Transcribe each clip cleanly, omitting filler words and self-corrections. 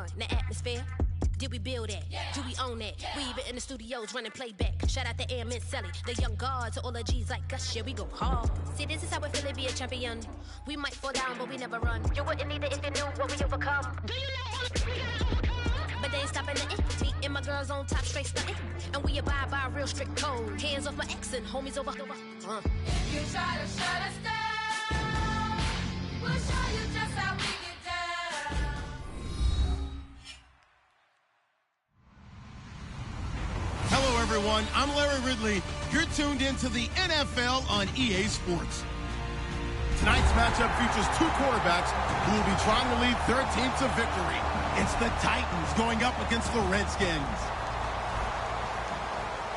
fun, the atmosphere. Did we build that? Do we own that? We even in the studios running playback. Shout out to Airman Sally, the young guards, all the G's like us. Yeah, we go hard. See, this is how it feel to be a champion. We might fall down, but we never run. You wouldn't need it if you knew what we overcome. Do you know all the we gotta overcome? But they ain't stopping nothing. Me and my girls on top, straight stunting. And we abide by a real strict code. Hands off my ex and homies over. If you try to shut us down, we'll show you just how we get down. Hello, everyone. I'm Larry Ridley. You're tuned into the NFL on EA Sports. Tonight's matchup features two quarterbacks who will be trying to lead their team to victory. It's the Titans going up against the Redskins.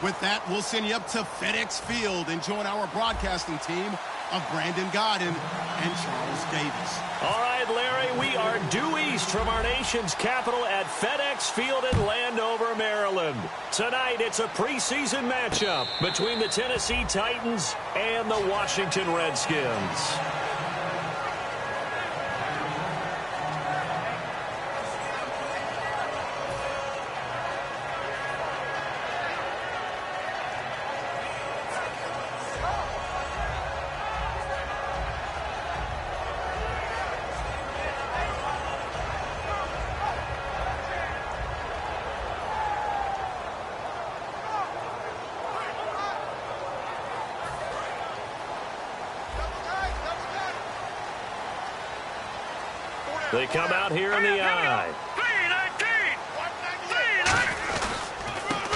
With that, we'll send you up to FedEx Field and join our broadcasting team of Brandon Godden and Charles Davis. All right, Larry, we are due east from our nation's capital at FedEx Field in Landover, Maryland. Tonight, it's a preseason matchup between the Tennessee Titans and the Washington Redskins. They come out here in the eye.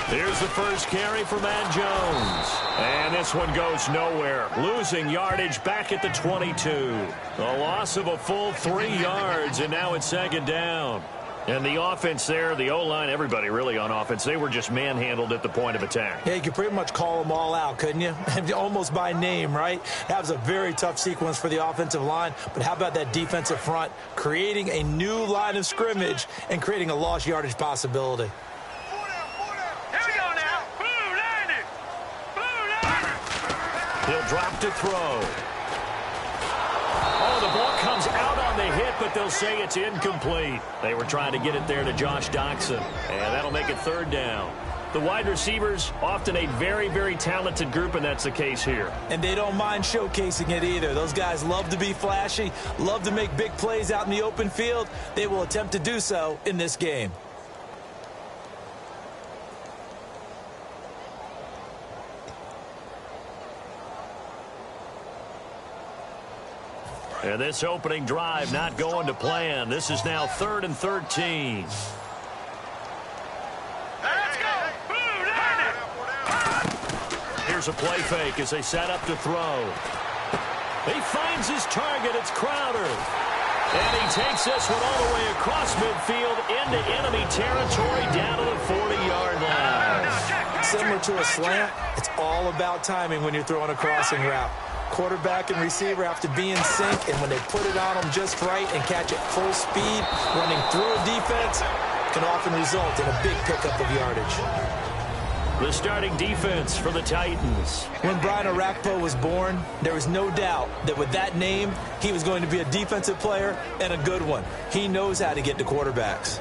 Here's the first carry for Matt Jones. And this one goes nowhere. Losing yardage back at the 22. A loss of a full 3 yards, and now it's second down. And the offense there, the O-line, everybody really on offense, they were just manhandled at the point of attack. Yeah, you could pretty much call them all out, couldn't you? Almost by name, right? That was a very tough sequence for the offensive line. But how about that defensive front creating a new line of scrimmage and creating a lost yardage possibility? Here we go now. Blue line. He'll drop to throw. Oh, the ball comes out on the hit, but they'll say it's incomplete. They were trying to get it there to Josh Doxson, and that'll make it third down. The wide receivers, often a very, very talented group, and that's the case here. And they don't mind showcasing it either. Those guys love to be flashy, love to make big plays out in the open field. They will attempt to do so in this game. And this opening drive not going to plan. This is now 3rd and 13. Let's go. Blue line. Here's a play fake as they set up to throw. He finds his target. It's Crowder. And he takes this one all the way across midfield into enemy territory down to the 40-yard line. Similar to a slant, it's all about timing when you're throwing a crossing route. Quarterback and receiver have to be in sync, and when they put it on them just right and catch it full speed, running through a defense can often result in a big pickup of yardage. The starting defense for the Titans. When Brian Orakpo was born, there was no doubt that with that name, he was going to be a defensive player and a good one. He knows how to get to quarterbacks.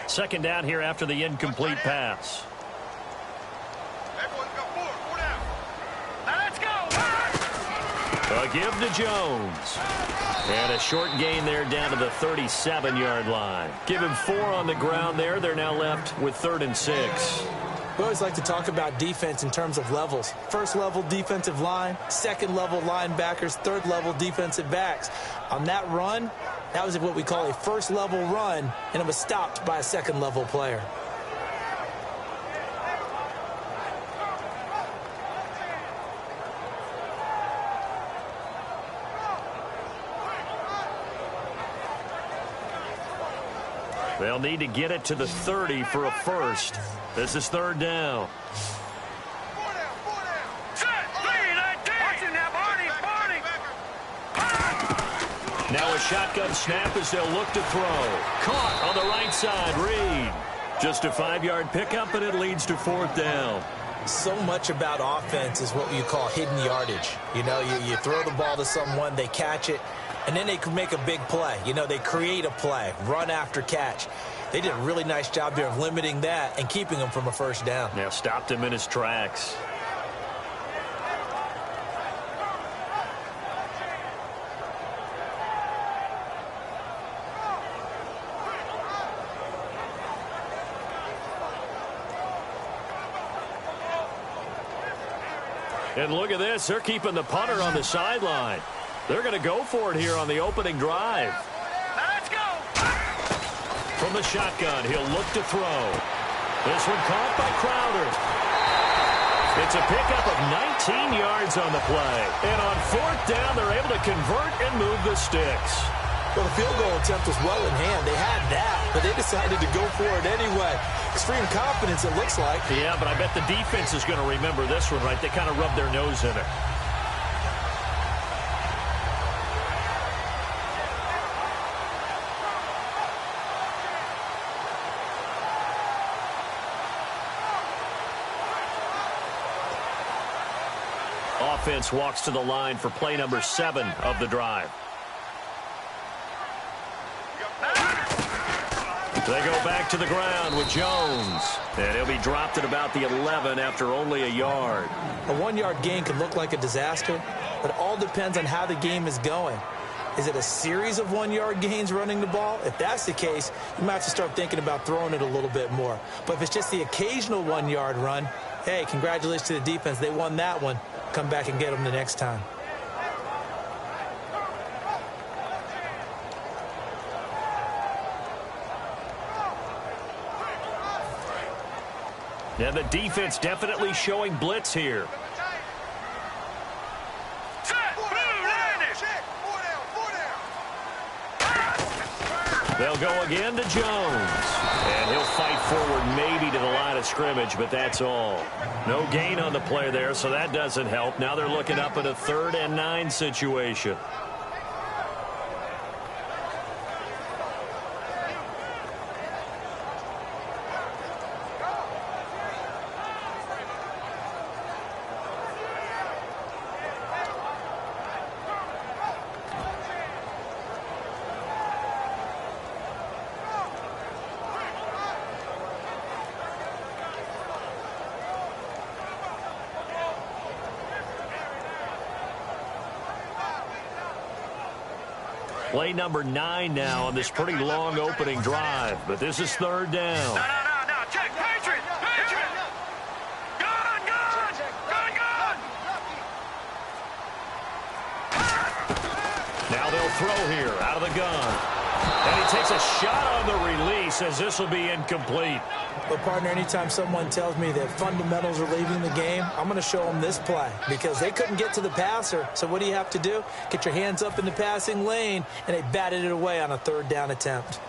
Second down here after the incomplete pass. Let's go. A give to Jones. And a short gain there down to the 37-yard line. Give him 4 on the ground there. They're now left with 3rd and 6. We always like to talk about defense in terms of levels. First level defensive line, second level linebackers, third level defensive backs. On that run, that was what we call a first level run, and it was stopped by a second level player. They'll need to get it to the 30 for a first. This is 3rd down. Now a shotgun snap as they'll look to throw. Caught on the right side, Reed. Just a 5-yard pickup, and it leads to 4th down. So much about offense is what you call hidden yardage. You know, you throw the ball to someone, they catch it, and then they can make a big play. You know, they create a play, run after catch. They did a really nice job there of limiting that and keeping him from a first down. Yeah, stopped him in his tracks. And look at this. They're keeping the punter on the sideline. They're going to go for it here on the opening drive. Let's go. From the shotgun, he'll look to throw. This one caught by Crowder. It's a pickup of 19 yards on the play. And on 4th down, they're able to convert and move the sticks. Well, the field goal attempt was well in hand. They had that, but they decided to go for it anyway. Extreme confidence, it looks like. Yeah, but I bet the defense is going to remember this one, right? They kind of rubbed their nose in it. Offense walks to the line for play number 7 of the drive. They go back to the ground with Jones. And he'll be dropped at about the 11 after only a yard. A 1-yard gain could look like a disaster, but it all depends on how the game is going. Is it a series of 1-yard gains running the ball? If that's the case, you might have to start thinking about throwing it a little bit more. But if it's just the occasional 1-yard run, hey, congratulations to the defense. They won that one. Come back and get them the next time. Yeah, the defense definitely showing blitz here. They'll go again to Jones. And he'll fight forward maybe to the line of scrimmage, but that's all. No gain on the play there, so that doesn't help. Now they're looking up at a 3rd and 9 situation. Play number 9 now on this pretty long opening drive, but this is 3rd down. No. Check. Patriot. Gun. Now they'll throw here out of the gun. And he takes a shot on the release as this will be incomplete. But, partner, anytime someone tells me that fundamentals are leaving the game, I'm going to show them this play because they couldn't get to the passer. So what do you have to do? Get your hands up in the passing lane, and they batted it away on a 3rd down attempt.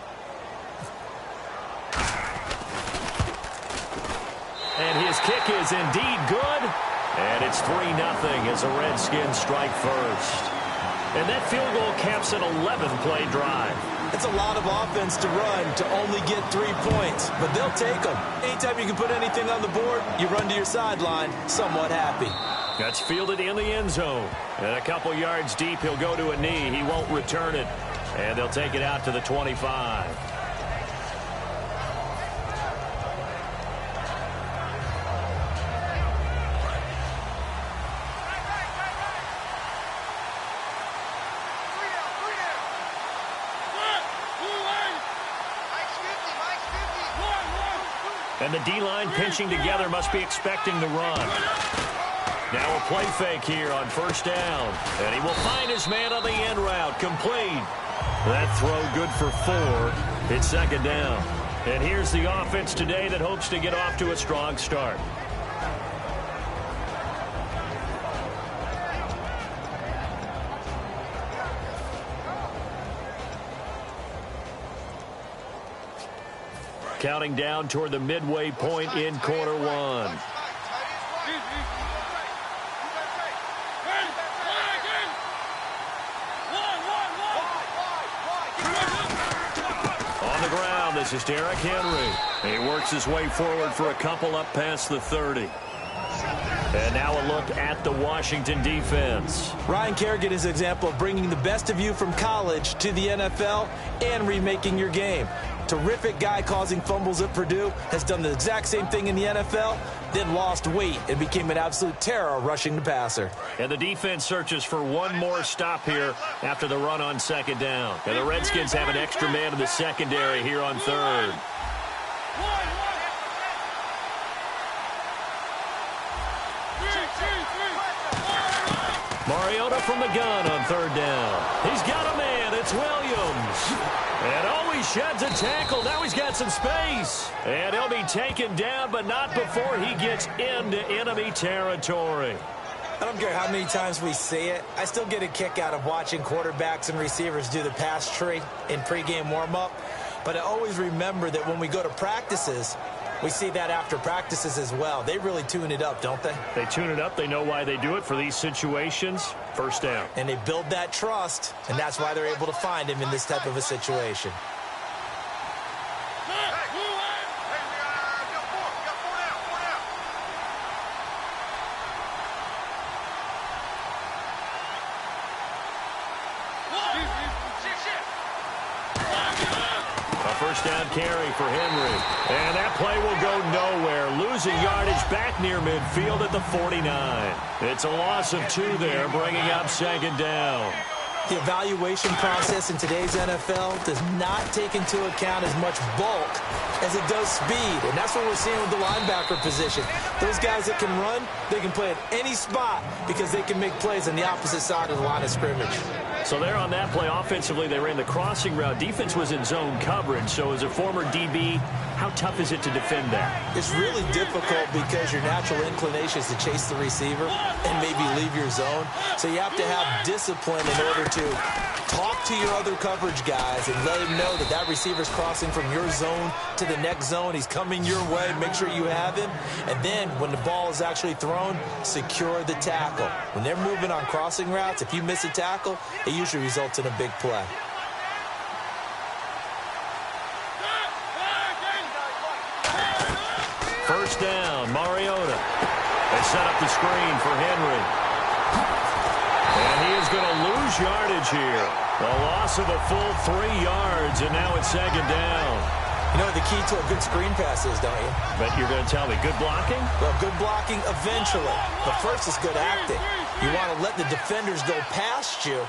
And his kick is indeed good. And it's 3-0 as the Redskins strike first. And that field goal caps an 11-play drive. It's a lot of offense to run to only get 3 points, but they'll take them. Anytime you can put anything on the board, you run to your sideline somewhat happy. That's fielded in the end zone. And a couple yards deep, he'll go to a knee. He won't return it. And they'll take it out to the 25. And the D-line pinching together must be expecting the run. Now a play fake here on 1st down. And he will find his man on the end route. Complete. That throw good for 4. It's 2nd down. And here's the offense today that hopes to get off to a strong start. Counting down toward the midway point in quarter 1. On the ground. This is Derrick Henry. He works his way forward for a couple up past the 30. And now a look at the Washington defense. Ryan Kerrigan is an example of bringing the best of you from college to the NFL and remaking your game. Terrific guy causing fumbles at Purdue, has done the exact same thing in the NFL, then lost weight and became an absolute terror rushing the passer. And the defense searches for one more stop here after the run on second down. And the Redskins have an extra man in the secondary here on third. Mariota from the gun on third down. He's got a man. It's Williams. And oh, he sheds a tackle. Now he's got some space. And he'll be taken down, but not before he gets into enemy territory. I don't care how many times we see it. I still get a kick out of watching quarterbacks and receivers do the pass tree in pregame warm-up. But I always remember that when we go to practices, we see that after practices as well. They really tune it up, don't they? They tune it up. They know why they do it for these situations. First down. And they build that trust, and that's why they're able to find him in this type of a situation. First down carry for Henry. And that play will go nowhere. Losing yardage back near midfield at the 49. It's a loss of 2 there, bringing up second down. The evaluation process in today's NFL does not take into account as much bulk as it does speed. And that's what we're seeing with the linebacker position. Those guys that can run, they can play at any spot because they can make plays on the opposite side of the line of scrimmage. So there on that play, offensively, they ran the crossing route. Defense was in zone coverage. So as a former DB, how tough is it to defend that? It's really difficult because your natural inclination is to chase the receiver and maybe leave your zone. So you have to have discipline in order to talk to your other coverage guys and let him know that that receiver's crossing from your zone to the next zone. He's coming your way. Make sure you have him. And then when the ball is actually thrown, secure the tackle. When they're moving on crossing routes, if you miss a tackle, it usually results in a big play. First down, Mariota. They set up the screen for Henry. And he is going to lose yardage here. A loss of a full 3 yards, and now it's second down. You know what the key to a good screen pass is, don't you? But you're going to tell me, good blocking? Well, good blocking eventually. But first is good acting. You want to let the defenders go past you,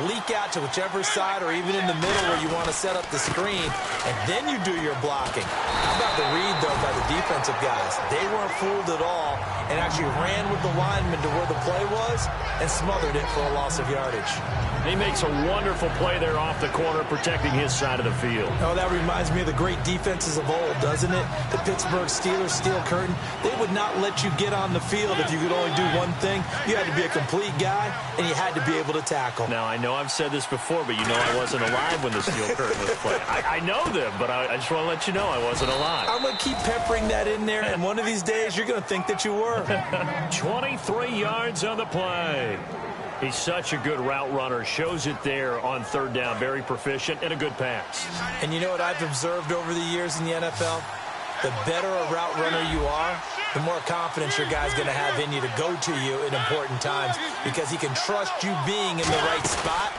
leak out to whichever side or even in the middle where you want to set up the screen, and then you do your blocking. How about the read, though, by the defensive guys? They weren't fooled at all and actually ran with the lineman to where the play was and smothered it for a loss of yardage. He makes a wonderful play there off the corner, protecting his side of the field. Oh, that reminds me of the great defenses of old, doesn't it? The Pittsburgh Steelers, steel curtain. They would not let you get on the field if you could only do one thing. You had to be a complete guy, and you had to be able to tackle. Now, I know I've said this before, but you know I wasn't alive when the steel curtain was played. I know them, but I just want to let you know I wasn't alive. I'm going to keep peppering that in there, and one of these days you're going to think that you were. 23 yards on the play. He's such a good route runner. Shows it there on third down. Very proficient and a good pass. And you know what I've observed over the years in the NFL? The better a route runner you are, the more confidence your guy's going to have in you to go to you in important times because he can trust you being in the right spot,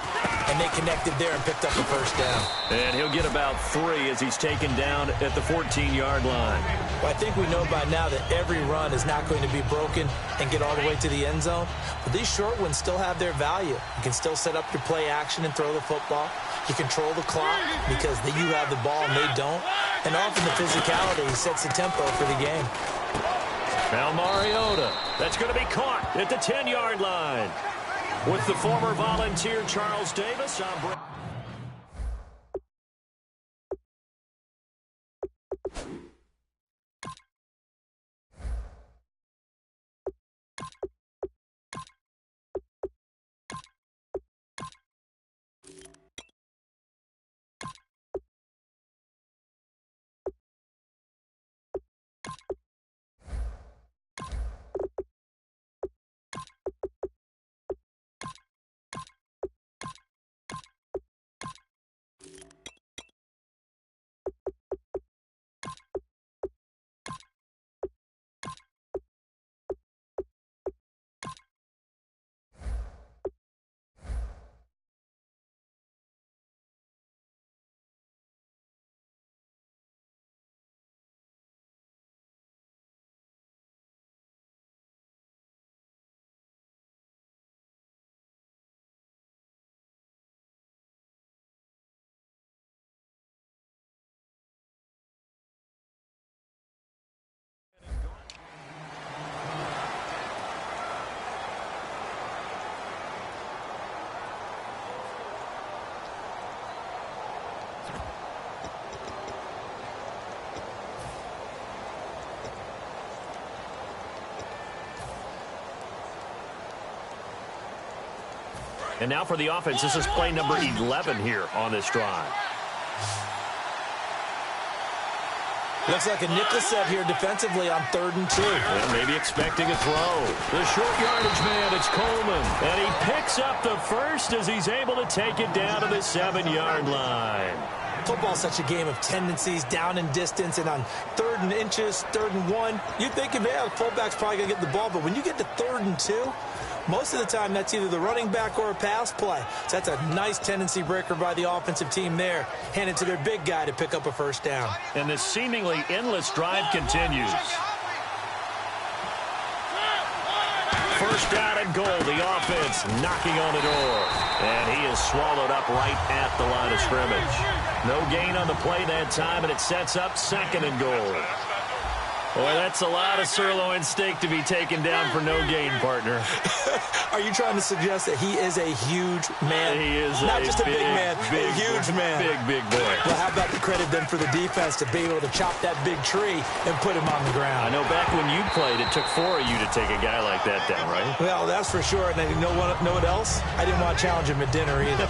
and they connected there and picked up the first down. And he'll get about 3 as he's taken down at the 14-yard line. Well, I think we know by now that every run is not going to be broken and get all the way to the end zone. But these short ones still have their value. You can still set up your play action and throw the football. You control the clock because you have the ball and they don't. And often the physicality sets the tempo for the game. Now Mariota. That's going to be caught at the 10-yard line. With the former Volunteer Charles Davis on... And now for the offense, this is play number 11 here on this drive. Looks like a nickel set here defensively on 3rd and 2. And maybe expecting a throw. The short yardage man, it's Coleman. And he picks up the first as he's able to take it down to the 7-yard line. Football's such a game of tendencies, down and distance, and on 3rd and inches, 3rd and 1, you're thinking, yeah, the fullback's probably going to get the ball. But when you get to 3rd and 2, most of the time that's either the running back or a pass play. So that's a nice tendency breaker by the offensive team there. Hand it to their big guy to pick up a first down. And this seemingly endless drive continues. First down and goal. The offense knocking on the door. And he is swallowed up right at the line of scrimmage. No gain on the play that time, and it sets up 2nd and goal. Boy, that's a lot of sirloin steak to be taken down for no gain, partner. Are you trying to suggest that he is a huge man? He is not just a big man, a huge man. Big boy. Well, how about the credit then for the defense to be able to chop that big tree and put him on the ground? I know back when you played, it took 4 of you to take a guy like that down, right? Well, that's for sure. And you know what else? I didn't want to challenge him at dinner either.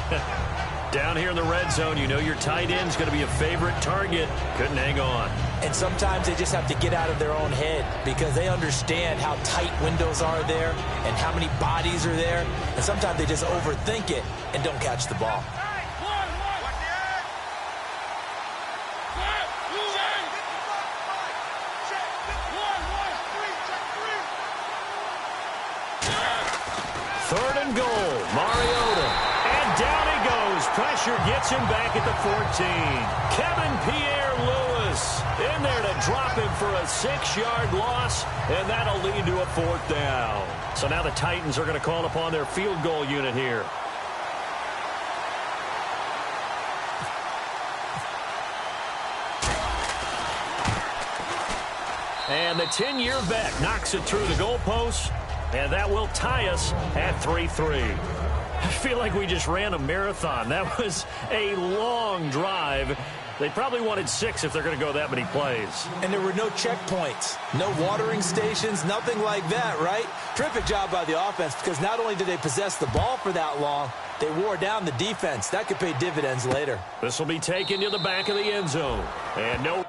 Down here in the red zone, you know your tight end's going to be a favorite target. Couldn't hang on. And sometimes they just have to get out of their own head because they understand how tight windows are there and how many bodies are there. And sometimes they just overthink it and don't catch the ball. Third and goal, Mariota. And down he goes. Pressure gets him back at the 14. Kevin Pierre-Louis in there to drop him for a 6-yard loss, and that'll lead to a 4th down. So now the Titans are going to call upon their field goal unit here. And the 10-year vet knocks it through the goalpost, and that will tie us at 3-3. I feel like we just ran a marathon. That was a long drive. They probably wanted 6 if they're going to go that many plays. And there were no checkpoints, no watering stations, nothing like that, right? Terrific job by the offense because not only did they possess the ball for that long, they wore down the defense. That could pay dividends later. This will be taken to the back of the end zone. And no...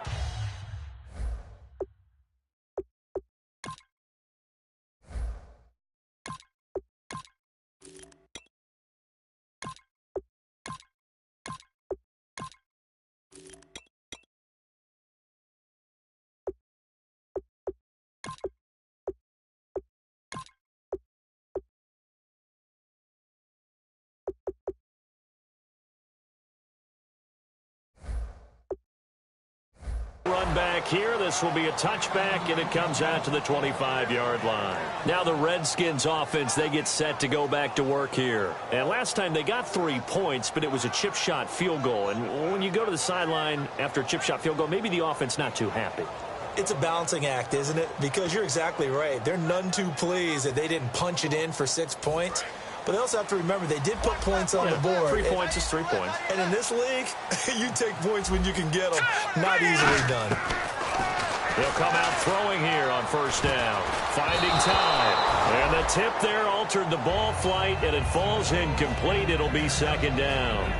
Run back here. This will be a touchback, and it comes out to the 25-yard line. Now the Redskins offense, they get set to go back to work here. And last time they got 3 points, but it was a chip shot field goal. And when you go to the sideline after a chip shot field goal, maybe the offense not too happy. It's a balancing act, isn't it? Because you're exactly right. They're none too pleased that they didn't punch it in for 6 points. But they also have to remember they did put points on the board. 3 points is 3 points. And in this league, you take points when you can get them. Not easily done. They'll come out throwing here on first down. Finding time. And the tip there altered the ball flight, and it falls incomplete. It'll be 2nd down.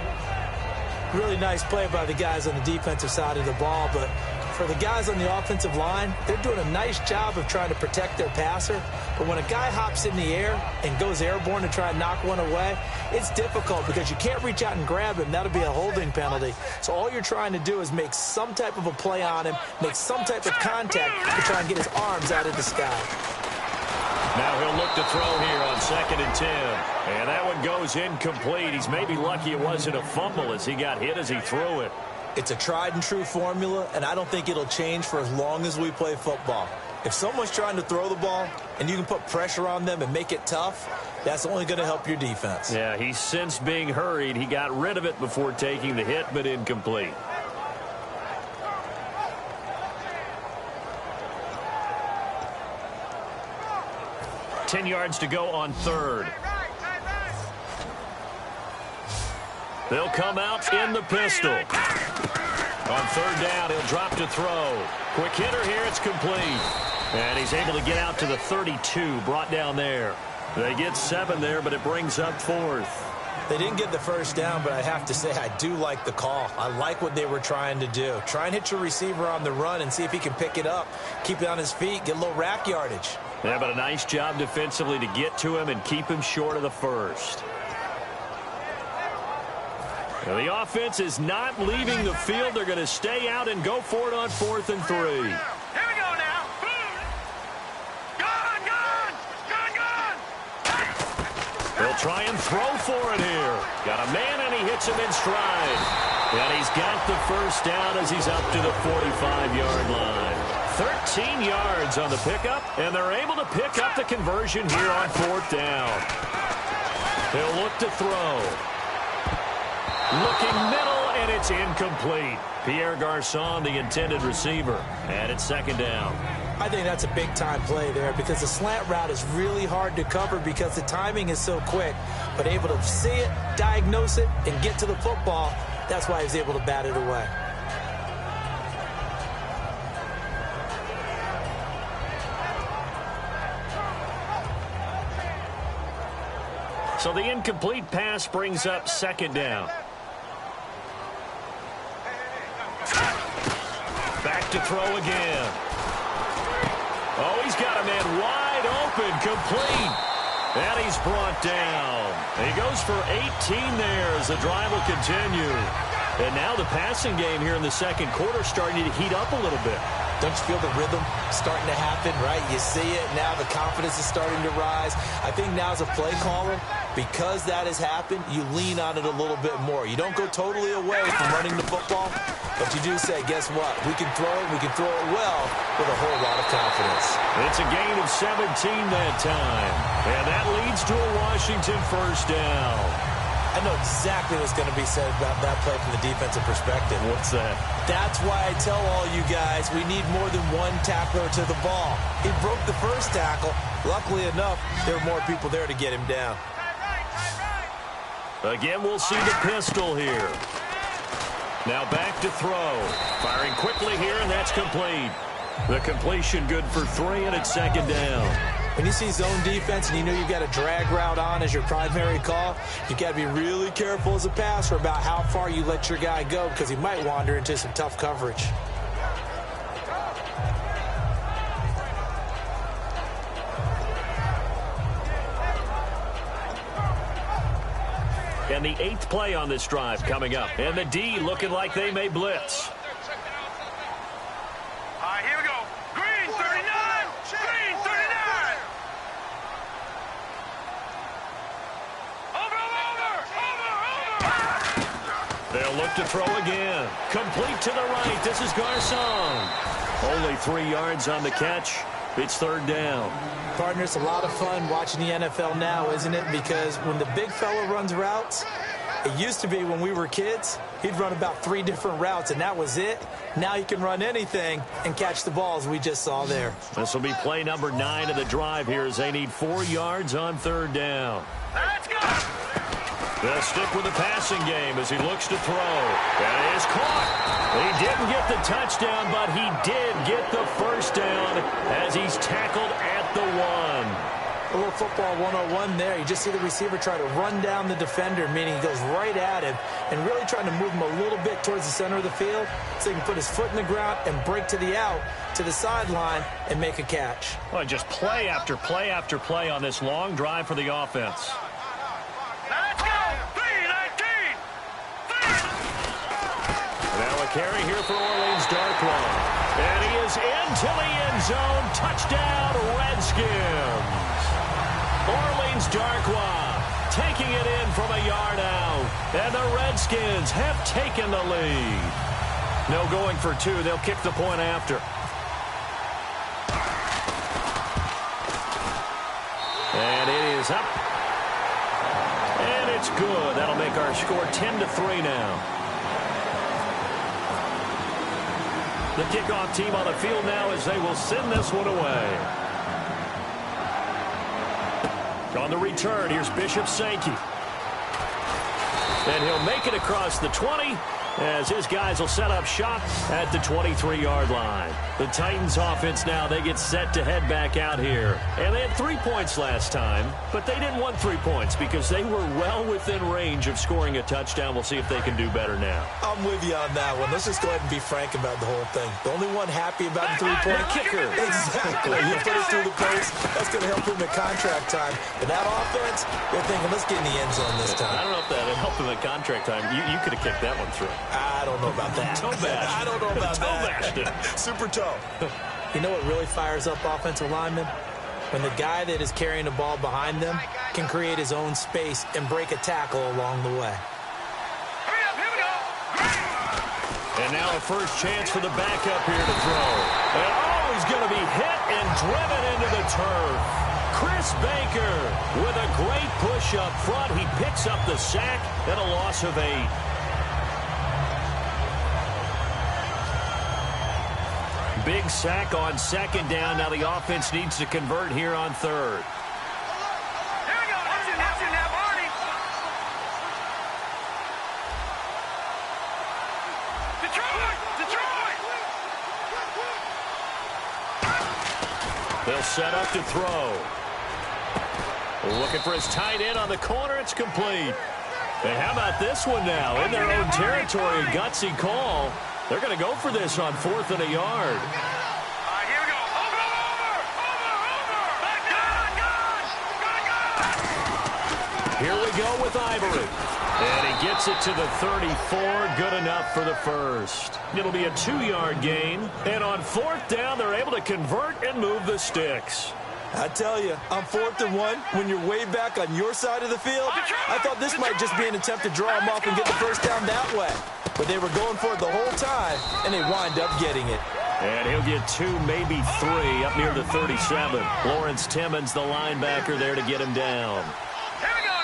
Really nice play by the guys on the defensive side of the ball, but for the guys on the offensive line, they're doing a nice job of trying to protect their passer. But when a guy hops in the air and goes airborne to try and knock one away, it's difficult because you can't reach out and grab him. That'll be a holding penalty. So all you're trying to do is make some type of a play on him, make some type of contact to try and get his arms out of the sky. Now he'll look to throw here on 2nd and 10. And that one goes incomplete. He's maybe lucky it wasn't a fumble as he got hit as he threw it. It's a tried-and-true formula, and I don't think it'll change for as long as we play football. If someone's trying to throw the ball and you can put pressure on them and make it tough, that's only going to help your defense. Yeah, he's since being hurried. He got rid of it before taking the hit, but incomplete. Ten yards to go on 3rd. They'll come out in the pistol. On 3rd down, he'll drop to throw. Quick hitter here, it's complete. And he's able to get out to the 32, brought down there. They get 7 there, but it brings up 4th. They didn't get the first down, but I have to say I do like the call. I like what they were trying to do. Try and hit your receiver on the run and see if he can pick it up, keep it on his feet, get a little rack yardage. Yeah, but a nice job defensively to get to him and keep him short of the first. Now, the offense is not leaving the field. They're going to stay out and go for it on 4th and 3. Here we go now. They'll try and throw for it here. Got a man, and he hits him in stride. And he's got the first down as he's up to the 45-yard line. 13 yards on the pickup, and they're able to pick up the conversion here on 4th down. They'll look to throw. Looking middle, and it's incomplete. Pierre Garçon, the intended receiver, and it's 2nd down. I think that's a big-time play there because the slant route is really hard to cover because the timing is so quick. But able to see it, diagnose it, and get to the football, that's why he was able to bat it away. So the incomplete pass brings up 2nd down. Back to throw again. Oh, he's got a man wide open, complete. And he's brought down. He goes for 18 there as the drive will continue. And now the passing game here in the 2nd quarter starting to heat up a little bit. Don't you feel the rhythm starting to happen, right? You see it. Now the confidence is starting to rise. I think now as a play caller, because that has happened, you lean on it a little bit more. You don't go totally away from running the football, but you do say, guess what? We can throw it. We can throw it well with a whole lot of confidence. It's a gain of 17 that time. And that leads to a Washington first down. I know exactly what's going to be said about that play from the defensive perspective. What's that? That's why I tell all you guys we need more than one tackler to the ball. He broke the first tackle. Luckily enough, there were more people there to get him down. Again, we'll see the pistol here. Now back to throw. Firing quickly here, and that's complete. The completion good for 3, and it's 2nd down. When you see zone defense and you know you've got a drag route on as your primary call, you've got to be really careful as a passer about how far you let your guy go because he might wander into some tough coverage. And the 8th play on this drive coming up. And the D looking like they may blitz. All right, here we go. Green 39. Green 39. Over. They'll look to throw again. Complete to the right. This is Garçon. Only 3 yards on the catch. It's 3rd down. Partner, it's a lot of fun watching the NFL now, isn't it? Because when the big fella runs routes, it used to be when we were kids, he'd run about 3 different routes, and that was it. Now he can run anything and catch the ball, as we just saw there. This will be play number 9 of the drive here as they need 4 yards on 3rd down. Let's go. They'll stick with the passing game as he looks to throw. And it is caught. He didn't get the touchdown, but he did get the first down as he's tackled at the 1. A little football 101 there. You just see the receiver try to run down the defender, meaning he goes right at him and really trying to move him a little bit towards the center of the field so he can put his foot in the ground and break to the out, to the sideline, and make a catch. Well, just play after play after play on this long drive for the offense. Let's go. 319. Now a carry here for Orleans Darkwa. And he is into the end zone. Touchdown, Redskins. Orleans Darkwa taking it in from a yard out. And the Redskins have taken the lead. No going for 2. They'll kick the point after. And it is up. And it's good. That'll make our score 10-3 now. The kickoff team on the field now as they will send this one away. On the return, here's Bishop Sankey. And he'll make it across the 20 as his guys will set up shop at the 23-yard line. The Titans offense now, they get set to head back out here. And they had 3 points last time, but they didn't want 3 points because they were well within range of scoring a touchdown. We'll see if they can do better now. I'm with you on that one. Let's just go ahead and be frank about the whole thing. The only one happy about the three-point kicker. Exactly. You put it through the post, that's going to help him at contract time. But that offense, they're thinking, let's get in the end zone this time. I don't know if that helped him at contract time. You could have kicked that one through. I don't know about that. Toe bash. I don't know about that. Super toe. You know what really fires up offensive linemen? When the guy that is carrying the ball behind them can create his own space and break a tackle along the way. And now a first chance for the backup here to throw. And he's going to be hit and driven into the turf. Chris Baker with a great push up front. He picks up the sack and a loss of 8. Big sack on second down. Now the offense needs to convert here on third. Here we go. That's in there, Barney. Detroit. They'll set up to throw. Looking for his tight end on the corner. It's complete. And how about this one now? In their own territory, a gutsy call. They're going to go for this on 4th and a yard. All right, here we go. Over. Back, Here we go with Ivory. And he gets it to the 34. Good enough for the first. It'll be a 2-yard gain. And on 4th down, they're able to convert and move the sticks. I tell you, on 4th and 1, when you're way back on your side of the field, I thought this might just be an attempt to draw them off and get the first down that way. But they were going for it the whole time, and they wind up getting it. And he'll get 2, maybe 3, up near the 37. Lawrence Timmons, the linebacker, there to get him down.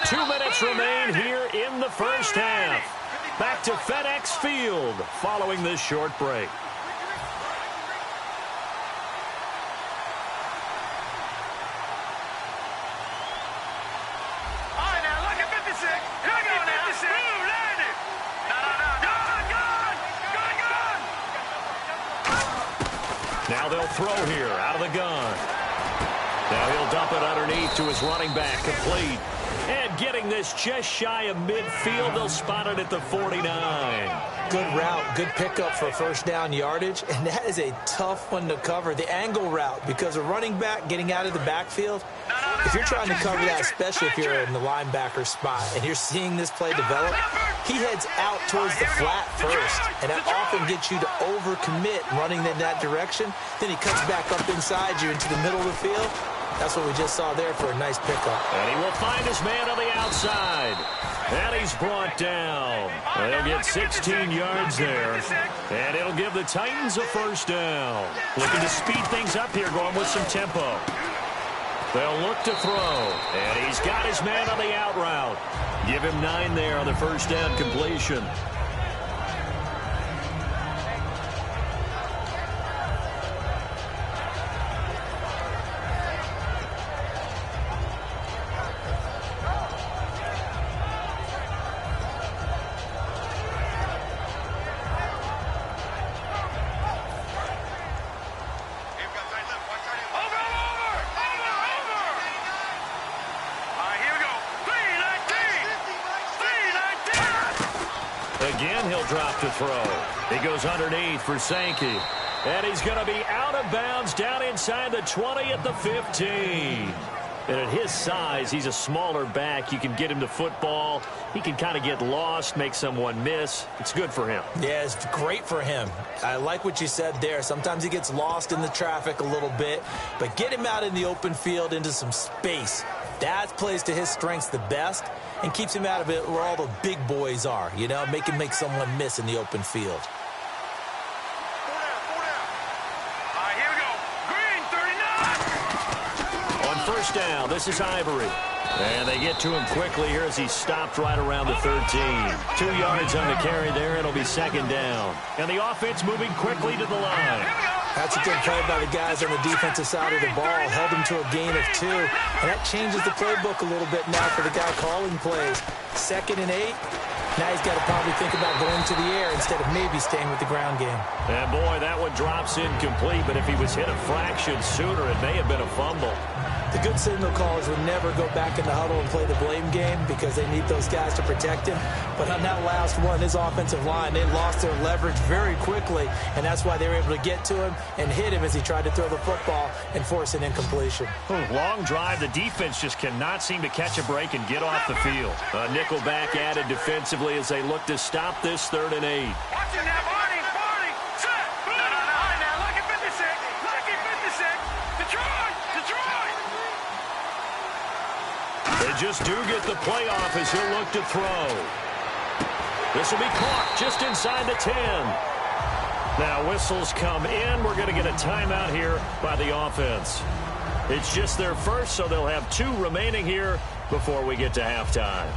2 minutes remain here in the first half. Back to FedEx Field following this short break. Now they'll throw here out of the gun. Now he'll dump it underneath to his running back, complete. And getting this just shy of midfield, they'll spot it at the 49. Good route, good pickup for first down yardage, and that is a tough one to cover, the angle route, because a running back getting out of the backfield, if you're trying to cover that, especially if you're in the linebacker spot, and you're seeing this play develop, he heads out towards the flat first, and that often gets you to overcommit running in that direction. Then he cuts back up inside you into the middle of the field. That's what we just saw there for a nice pickup. And he will find his man on the outside. And he's brought down. They'll get 16 yards there. And it'll give the Titans a first down. Looking to speed things up here, going with some tempo. They'll look to throw. And he's got his man on the out route. Give him 9 there on the first down completion. Again, he'll drop to throw. He goes underneath for Sankey. And he's going to be out of bounds down inside the 20 at the 15. And at his size, he's a smaller back. You can get him to football. He can kind of get lost, make someone miss. It's good for him. Yeah, it's great for him. I like what you said there. Sometimes he gets lost in the traffic a little bit. But get him out in the open field into some space. That plays to his strengths the best and keeps him out of it where all the big boys are, you know, make someone miss in the open field. All right, here we go. Green, 39. On first down, this is Ivory. And they get to him quickly here as he stopped right around the 13. 2 yards on the carry there. It'll be second down. And the offense moving quickly to the line. That's a good play by the guys on the defensive side of the ball. Held him to a gain of 2. And that changes the playbook a little bit now for the guy calling plays. 2nd and 8. Now he's got to probably think about going to the air instead of maybe staying with the ground game. And boy, that one drops incomplete, but if he was hit a fraction sooner, it may have been a fumble. The good signal callers would never go back in the huddle and play the blame game because they need those guys to protect him. But on that last one, his offensive line, they lost their leverage very quickly, and that's why they were able to get to him and hit him as he tried to throw the football and force an incompletion. Long drive. The defense just cannot seem to catch a break and get off the field. A nickel back added defensively as they look to stop this 3rd and 8. Watching that, Barney, set. No. Now, lucky 56. Detroit. They just do get the playoff as he'll look to throw. This will be caught just inside the 10. Now whistles come in. We're going to get a timeout here by the offense. It's just their first, so they'll have 2 remaining here before we get to halftime.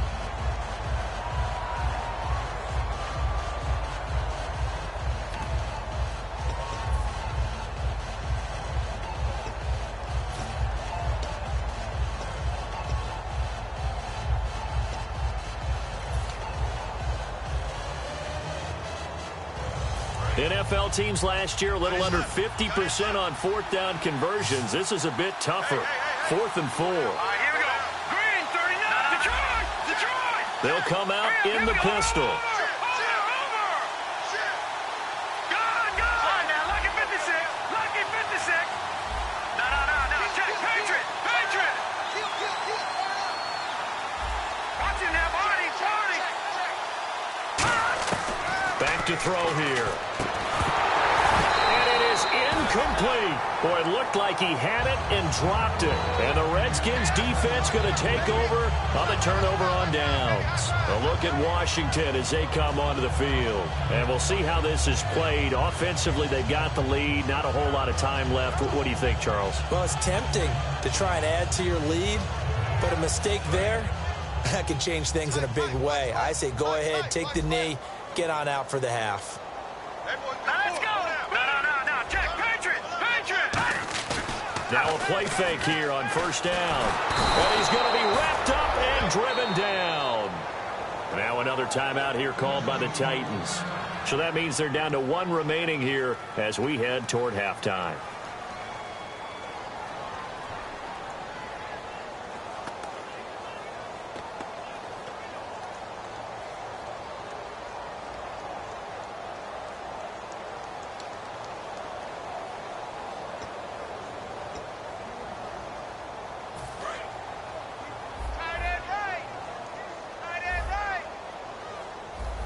NFL teams last year a little under 50% on 4th down conversions. This is a bit tougher. 4th and 4. All right, here we go. Green, 39. Detroit. They'll come out in the pistol. Over. Good. Now, lucky 56. No. Check. Patriot. Watching that, Barney. Back to throw here. And it is incomplete. Boy, it looked like he had it and dropped it. And the Redskins defense going to take over on the turnover on downs. A look at Washington as they come onto the field. And we'll see how this is played. Offensively, they've got the lead. Not a whole lot of time left. What do you think, Charles? Well, it's tempting to try and add to your lead, but a mistake there, that can change things in a big way. I say go ahead, take the knee, get on out for the half. Let's go. No. Check. Patriot. Now a play fake here on 1st down. And he's going to be wrapped up and driven down. Now another timeout here called by the Titans. So that means they're down to 1 remaining here as we head toward halftime.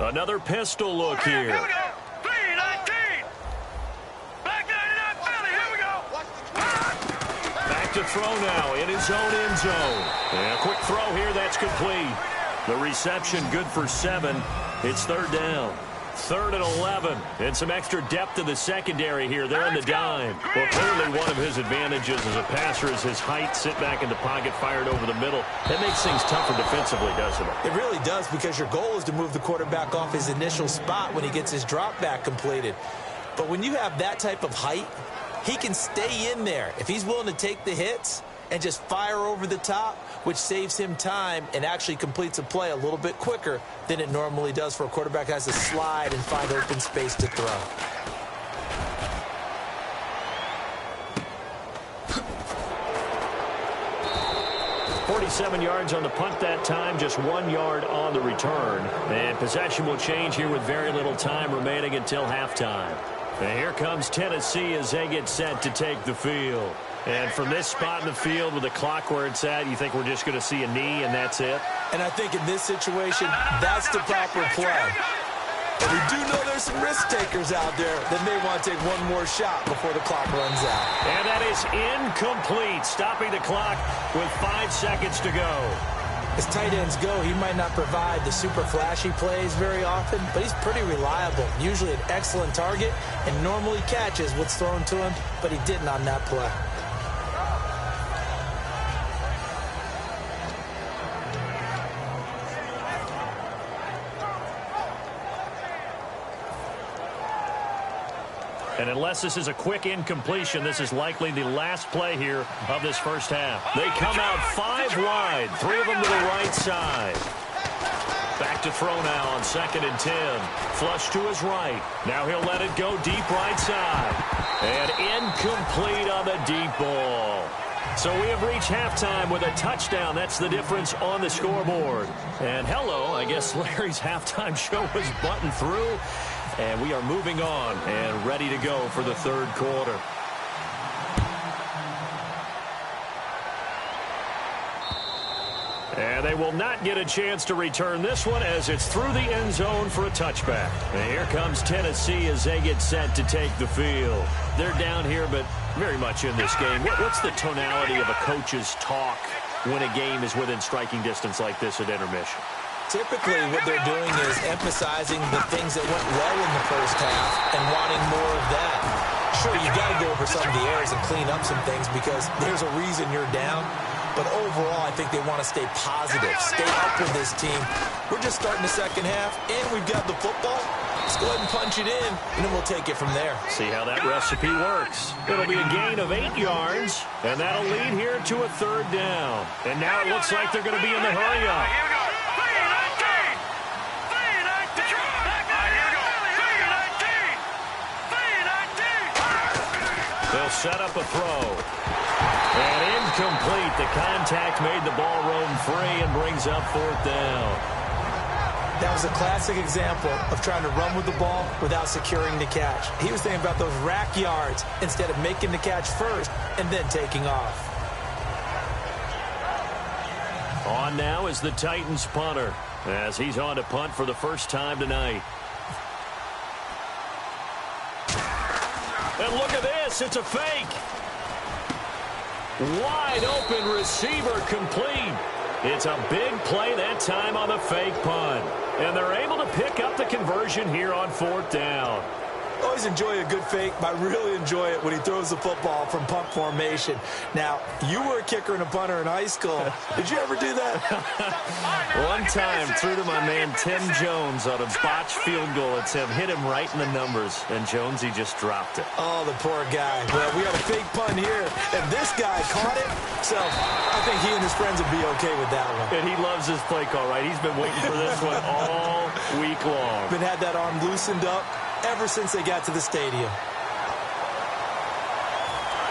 Another pistol look here. Here we go. 3-19. Back 99 Philly. Here we go. Back to throw now in his own end zone. And a quick throw here. That's complete. The reception good for 7. It's 3rd down. 3rd and 11. And some extra depth to the secondary here. They're in the dime. Well, clearly one of his advantages as a passer is his height. Sit back in the pocket, fired over the middle. That makes things tougher defensively, doesn't it? It really does, because your goal is to move the quarterback off his initial spot when he gets his drop back completed. But when you have that type of height, he can stay in there. If he's willing to take the hits and just fire over the top, which saves him time and actually completes a play a little bit quicker than it normally does for a quarterback that has to slide and find open space to throw. .47 yards on the punt that time, just 1 yard on the return. And possession will change here with very little time remaining until halftime. And here comes Tennessee as they get set to take the field. And from this spot in the field with the clock where it's at, you think we're just going to see a knee and that's it? And I think in this situation, that's the proper play. But we do know there's some risk takers out there that may want to take one more shot before the clock runs out. And that is incomplete, stopping the clock with 5 seconds to go. As tight ends go, he might not provide the super flashy plays very often, but he's pretty reliable, usually an excellent target, and normally catches what's thrown to him, but he didn't on that play. And unless this is a quick incompletion, this is likely the last play here of this first half. They come out 5 wide, 3 of them to the right side. Back back to throw now on 2nd and 10. Flush to his right. Now he'll let it go deep right side. And incomplete on the deep ball. So we have reached halftime with a touchdown. That's the difference on the scoreboard. And hello, I guess Larry's halftime show was buttoned through. And we are moving on and ready to go for the third quarter. And they will not get a chance to return this one as it's through the end zone for a touchback. And here comes Tennessee as they get set to take the field. They're down here, but very much in this game. What's the tonality of a coach's talk when a game is within striking distance like this at intermission? Typically, what they're doing is emphasizing the things that went well in the first half and wanting more of that. Sure, you got to go over some of the errors and clean up some things because there's a reason you're down. But overall, I think they want to stay positive, stay up with this team. We're just starting the second half, and we've got the football. Let's go ahead and punch it in, and then we'll take it from there. See how that recipe works. It'll be a gain of 8 yards, and that'll lead here to a third down. And now it looks like they're going to be in the hurry-up. They'll set up a throw. And incomplete. The contact made the ball roam free and brings up 4th down. That was a classic example of trying to run with the ball without securing the catch. He was thinking about those rack yards instead of making the catch first and then taking off. On now is the Titans punter as he's on to punt for the first time tonight. And look at this. It's a fake. Wide open receiver complete. It's a big play that time on the fake punt. And they're able to pick up the conversion here on 4th down. Always enjoy a good fake, but I really enjoy it when he throws the football from punt formation. Now, you were a kicker and a punter in high school. Did you ever do that? One time, threw to my man Tim Jones on a botched field goal. It's him, hit him right in the numbers, and Jonesy just dropped it. Oh, the poor guy. Well, we got a fake punt here, and this guy caught it. So I think he and his friends would be okay with that one. And he loves his play call, right? He's been waiting for this one all week long. Been had that arm loosened up ever since they got to the stadium.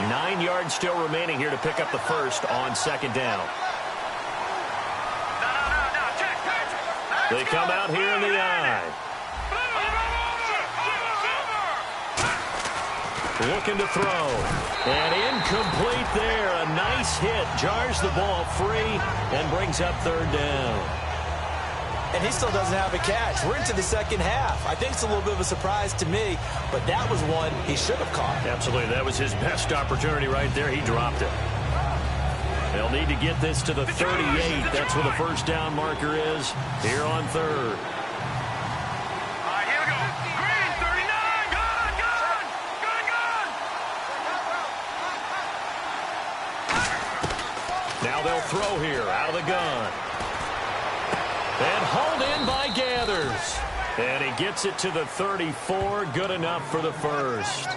9 yards still remaining here to pick up the first on 2nd down. They come out here in the eye. Looking to throw. And incomplete there. A nice hit. Jars the ball free and brings up 3rd down. And he still doesn't have a catch. We're into the second half. I think it's a little bit of a surprise to me, but that was one he should have caught. Absolutely. That was his best opportunity right there. He dropped it. They'll need to get this to the 38. That's where the first down marker is here on 3rd. Here we go. Green, 39. Gone. Now they'll throw here out of the gun. And hauled in by Gathers. And he gets it to the 34. Good enough for the first.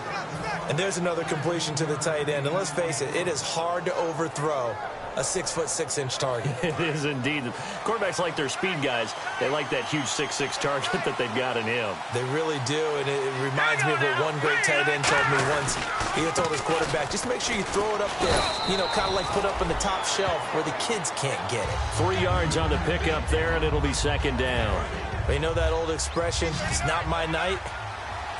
And there's another completion to the tight end. And let's face it, it is hard to overthrow a 6'6" target. It is indeed. Quarterbacks like their speed guys. They like that huge 6'6" target that they've got in him. They really do, and it reminds me of what one great tight end told me once. He had told his quarterback, just make sure you throw it up there, you know, kind of like put up on the top shelf where the kids can't get it. 3 yards on the pickup there, and it'll be 2nd down. But you know that old expression, it's not my night?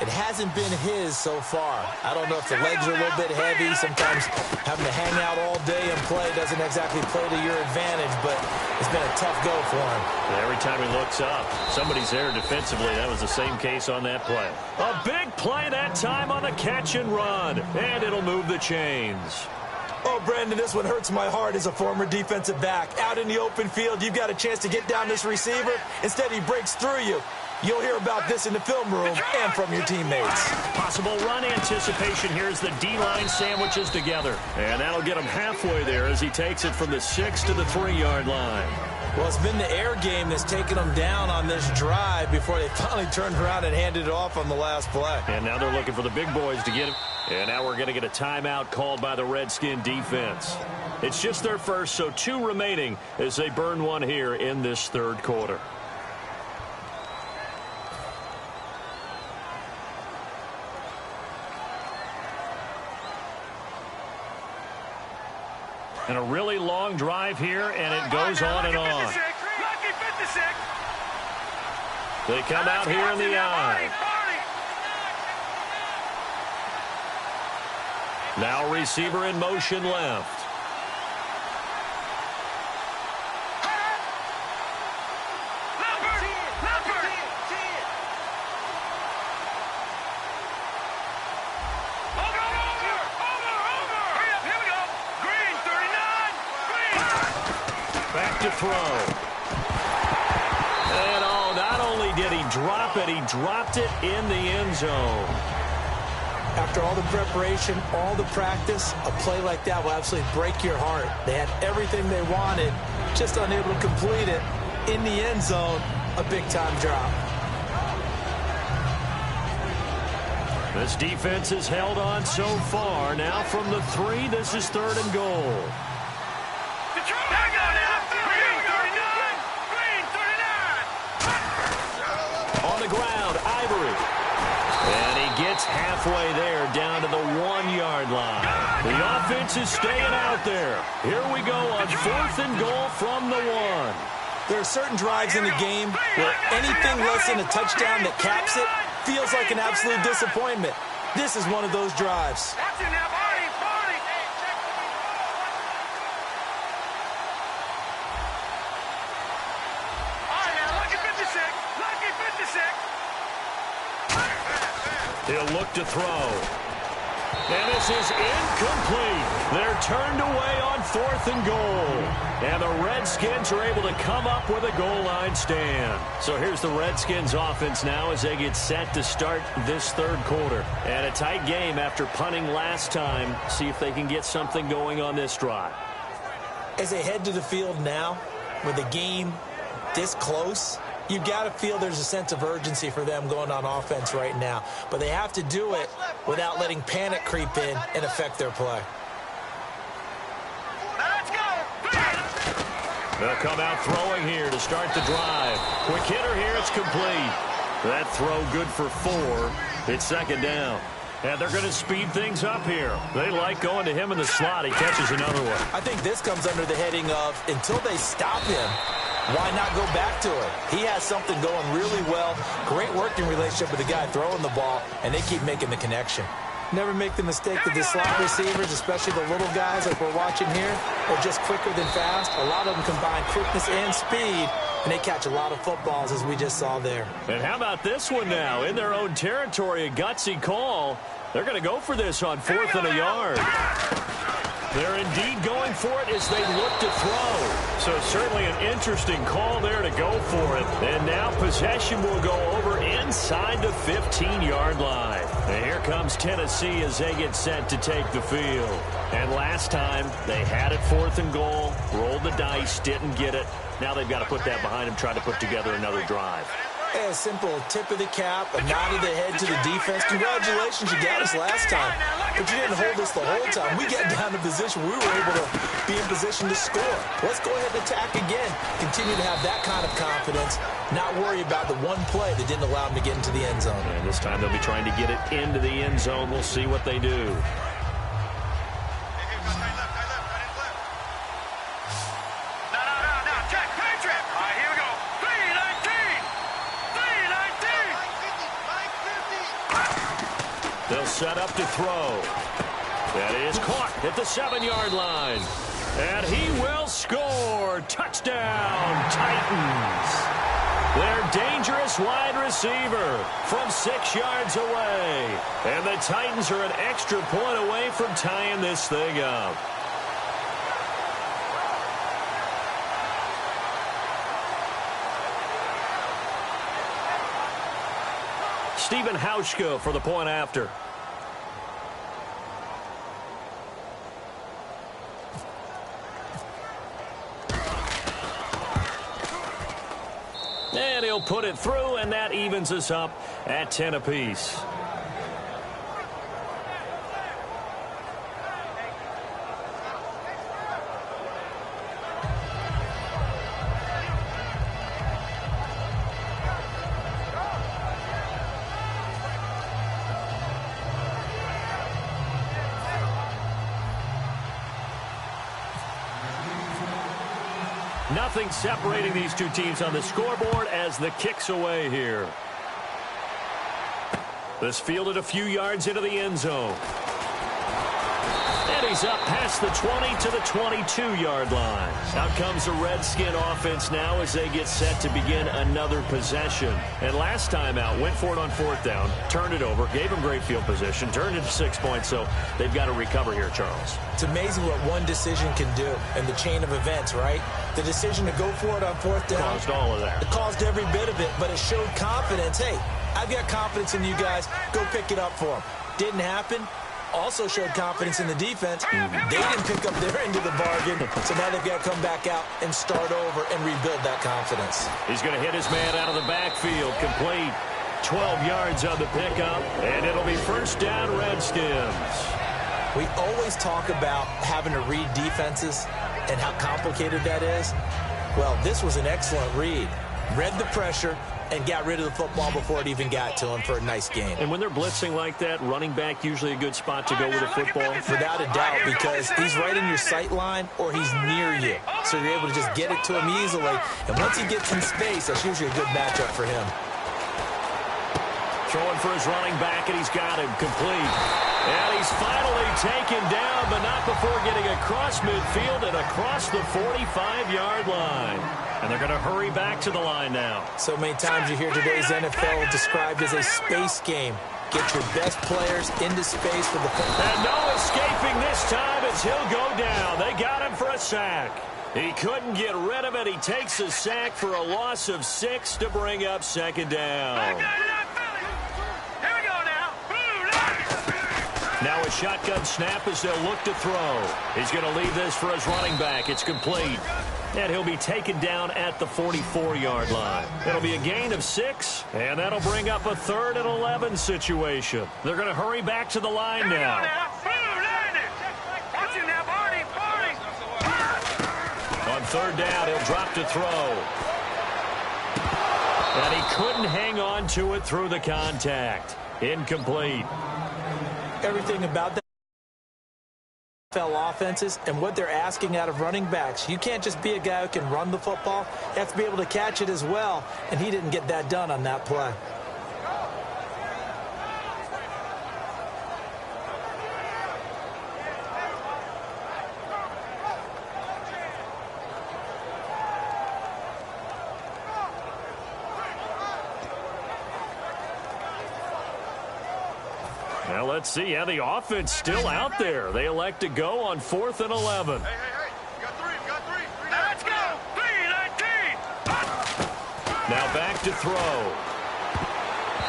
It hasn't been his so far. I don't know if the legs are a little bit heavy. Sometimes having to hang out all day and play doesn't exactly play to your advantage, but it's been a tough go for him. Every time he looks up, somebody's there defensively. That was the same case on that play. A big play that time on the catch and run, and it'll move the chains. Oh, Brandon, this one hurts my heart as a former defensive back. Out in the open field, you've got a chance to get down this receiver. Instead, he breaks through you. You'll hear about this in the film room and from your teammates. Possible run anticipation here as the D-line sandwiches together. And that'll get him halfway there as he takes it from the 6 to the 3-yard line. Well, it's been the air game that's taken them down on this drive before they finally turned around and handed it off on the last play. And now they're looking for the big boys to get him. And now we're going to get a timeout called by the Redskin defense. It's just their first, so 2 remaining as they burn one here in this third quarter. And a really long drive here, and it goes on and on. Lucky 56. They come out here in the eye. Now receiver in motion left. To throw. And not only did he drop it, he dropped it in the end zone. After all the preparation, all the practice, a play like that will absolutely break your heart. They had everything they wanted, just unable to complete it. In the end zone, a big-time drop. This defense has held on so far. Now from the 3, this is 3rd and goal. And he gets halfway there down to the 1-yard line. The offense is staying out there. Here we go on 4th and goal from the 1. There are certain drives in the game where anything less than a touchdown that caps it feels like an absolute disappointment. This is one of those drives. He'll look to throw. And this is incomplete. They're turned away on 4th and goal. And the Redskins are able to come up with a goal line stand. So here's the Redskins offense now as they get set to start this 3rd quarter. And a tight game after punting last time. See if they can get something going on this drive. As they head to the field now, with the game this close, you've got to feel there's a sense of urgency for them going on offense right now. But they have to do it without letting panic creep in and affect their play. They'll come out throwing here to start the drive. Quick hitter here, it's complete. That throw good for 4. It's 2nd down. And they're going to speed things up here. They like going to him in the slot. He catches another one. I think this comes under the heading of, until they stop him, why not go back to it? He has something going really well. Great working relationship with the guy throwing the ball, and they keep making the connection. Never make the mistake that the slot receivers, especially the little guys like we're watching here, are just quicker than fast. A lot of them combine quickness and speed, and they catch a lot of footballs, as we just saw there. And how about this one now? In their own territory, a gutsy call. They're going to go for this on 4th and a yard. They're indeed going for it as they look to throw. So certainly an interesting call there to go for it. And now possession will go over inside the 15-yard line. And here comes Tennessee as they get set to take the field. And last time they had it 4th and goal, rolled the dice, didn't get it. Now they've got to put that behind them, try to put together another drive. A simple tip of the cap, a nod of the head to the defense. Congratulations, you got us last time. But you didn't hold us the whole time. We got down to position. We were able to be in position to score. Let's go ahead and attack again. Continue to have that kind of confidence. Not worry about the one play that didn't allow them to get into the end zone. And this time they'll be trying to get it into the end zone. We'll see what they do. They'll set up to throw. That is caught at the 7-yard line. And he will score. Touchdown, Titans. Their dangerous wide receiver from 6 yards away. And the Titans are an extra point away from tying this thing up. Stephen Hauschka for the point after. And he'll put it through, and that evens us up at 10 apiece. Nothing separating these two teams on the scoreboard as the kick's away here. This fielded a few yards into the end zone. And he's up past the 20 to the 22-yard line. Out comes the Redskin offense now as they get set to begin another possession. And last time out, went for it on 4th down, turned it over, gave them great field position, turned it to 6 points, so they've got to recover here, Charles. It's amazing what one decision can do in the chain of events, right? The decision to go for it on 4th down. Caused all of that. It caused every bit of it, but it showed confidence. Hey, I've got confidence in you guys. Go pick it up for them. Didn't happen. Also showed confidence in the defense. They didn't pick up their end of the bargain, so now they've got to come back out and start over and rebuild that confidence. He's going to hit his man out of the backfield. Complete. 12 yards on the pickup, and it'll be 1st down Redskins. We always talk about having to read defenses and how complicated that is. Well, this was an excellent read. Read the pressure and got rid of the football before it even got to him for a nice gain. And when they're blitzing like that, running back usually a good spot to go with a football? Without a doubt, because he's right in your sight line or he's near you. So you're able to just get it to him easily. And once he gets in space, that's usually a good matchup for him. Throwing for his running back, and he's got him complete. And he's finally taken down, but not before getting across midfield and across the 45-yard line. And they're going to hurry back to the line now. So many times you hear today's NFL described as a space game. Get your best players into space for the football. And no escaping this time as he'll go down. They got him for a sack. He couldn't get rid of it. He takes a sack for a loss of 6 to bring up 2nd down. Now a shotgun snap as they'll look to throw. He's going to leave this for his running back. It's complete. And he'll be taken down at the 44-yard line. It'll be a gain of 6, and that'll bring up a 3rd and 11 situation. They're going to hurry back to the line now. On 3rd down, he'll drop to throw. And he couldn't hang on to it through the contact. Incomplete. Everything about that NFL offenses and what they're asking out of running backs. You can't just be a guy who can run the football. You have to be able to catch it as well, and he didn't get that done on that play. Well, let's see. Yeah, the offense still out there. They elect to go on 4th and 11. Hey, got three. Let's go. 3-19. Now back to throw.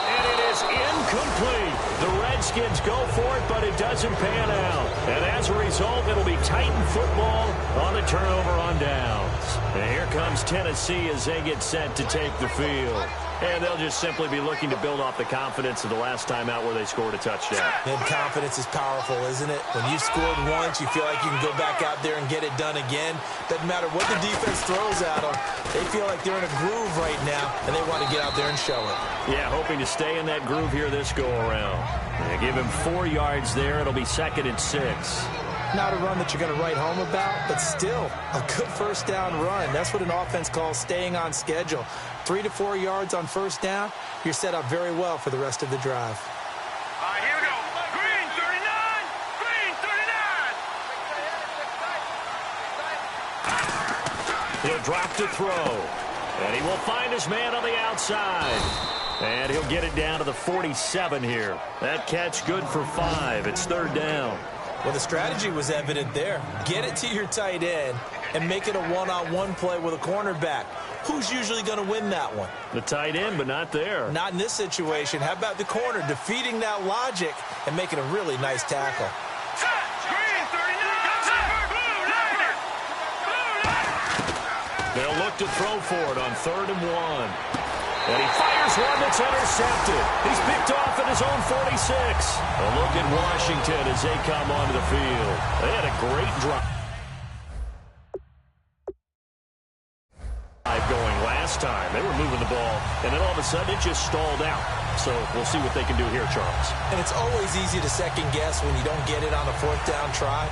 And it is incomplete. The Redskins go for it, but it doesn't pan out. And as a result, it'll be Titan football on the turnover on downs. And here comes Tennessee as they get set to take the field. And they'll just simply be looking to build off the confidence of the last time out where they scored a touchdown. And confidence is powerful, isn't it? When you've scored once, you feel like you can go back out there and get it done again. Doesn't matter what the defense throws at them. They feel like they're in a groove right now, and they want to get out there and show it. Yeah, hoping to stay in that groove here this go-around. They give him 4 yards there. It'll be 2nd and 6. Not a run that you're going to write home about, but still a good 1st down run. That's what an offense calls staying on schedule. 3 to 4 yards on 1st down, you're set up very well for the rest of the drive. All right, here we go. Green 39. He'll drop to throw. And he will find his man on the outside. And he'll get it down to the 47 here. That catch good for 5. It's 3rd down. Well, the strategy was evident there. Get it to your tight end and make it a one-on-one play with a cornerback. Who's usually going to win that one? The tight end, but not there. Not in this situation. How about the corner defeating that logic and making a really nice tackle? Green 39. They'll look to throw for it on 3rd and 1. And he fires one that's intercepted. He's picked off at his own 46. A look at Washington as they come onto the field. They had a great drive going last time. They were moving the ball, and then all of a sudden it just stalled out. So we'll see what they can do here, Charles. And it's always easy to second guess when you don't get it on a 4th down try.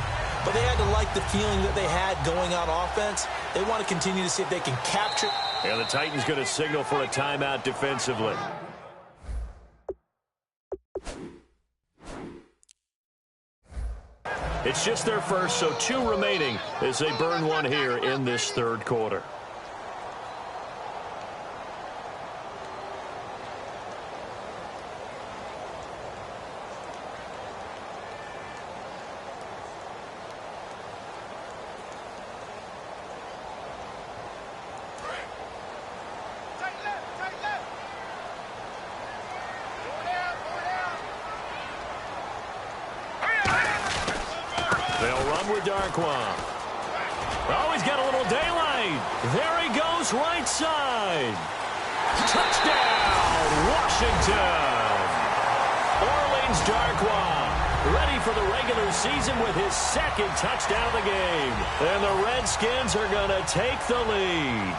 but they had to like the feeling that they had going on offense. They want to continue to see if they can capture. And the Titans going to signal for a timeout defensively. It's just their first, so 2 remaining as they burn one here in this third quarter. Oh, he's got a little daylight. There he goes, right side. Touchdown, Washington. Orleans Darkwa ready for the regular season with his second touchdown of the game. And the Redskins are going to take the lead.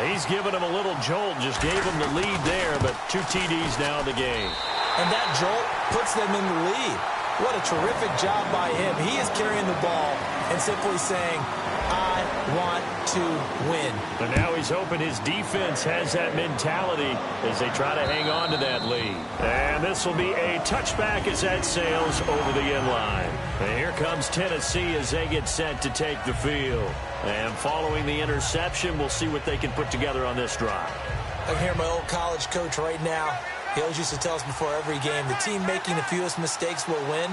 He's given him a little jolt, just gave him the lead there, but 2 TDs now in the game. And that jolt puts them in the lead. What a terrific job by him. He is carrying the ball and simply saying, I want to win. And now he's hoping his defense has that mentality as they try to hang on to that lead. And this will be a touchback as that sails over the end line. And here comes Tennessee as they get set to take the field. And following the interception, we'll see what they can put together on this drive. I can hear my old college coach right now. He always used to tell us before every game, the team making the fewest mistakes will win.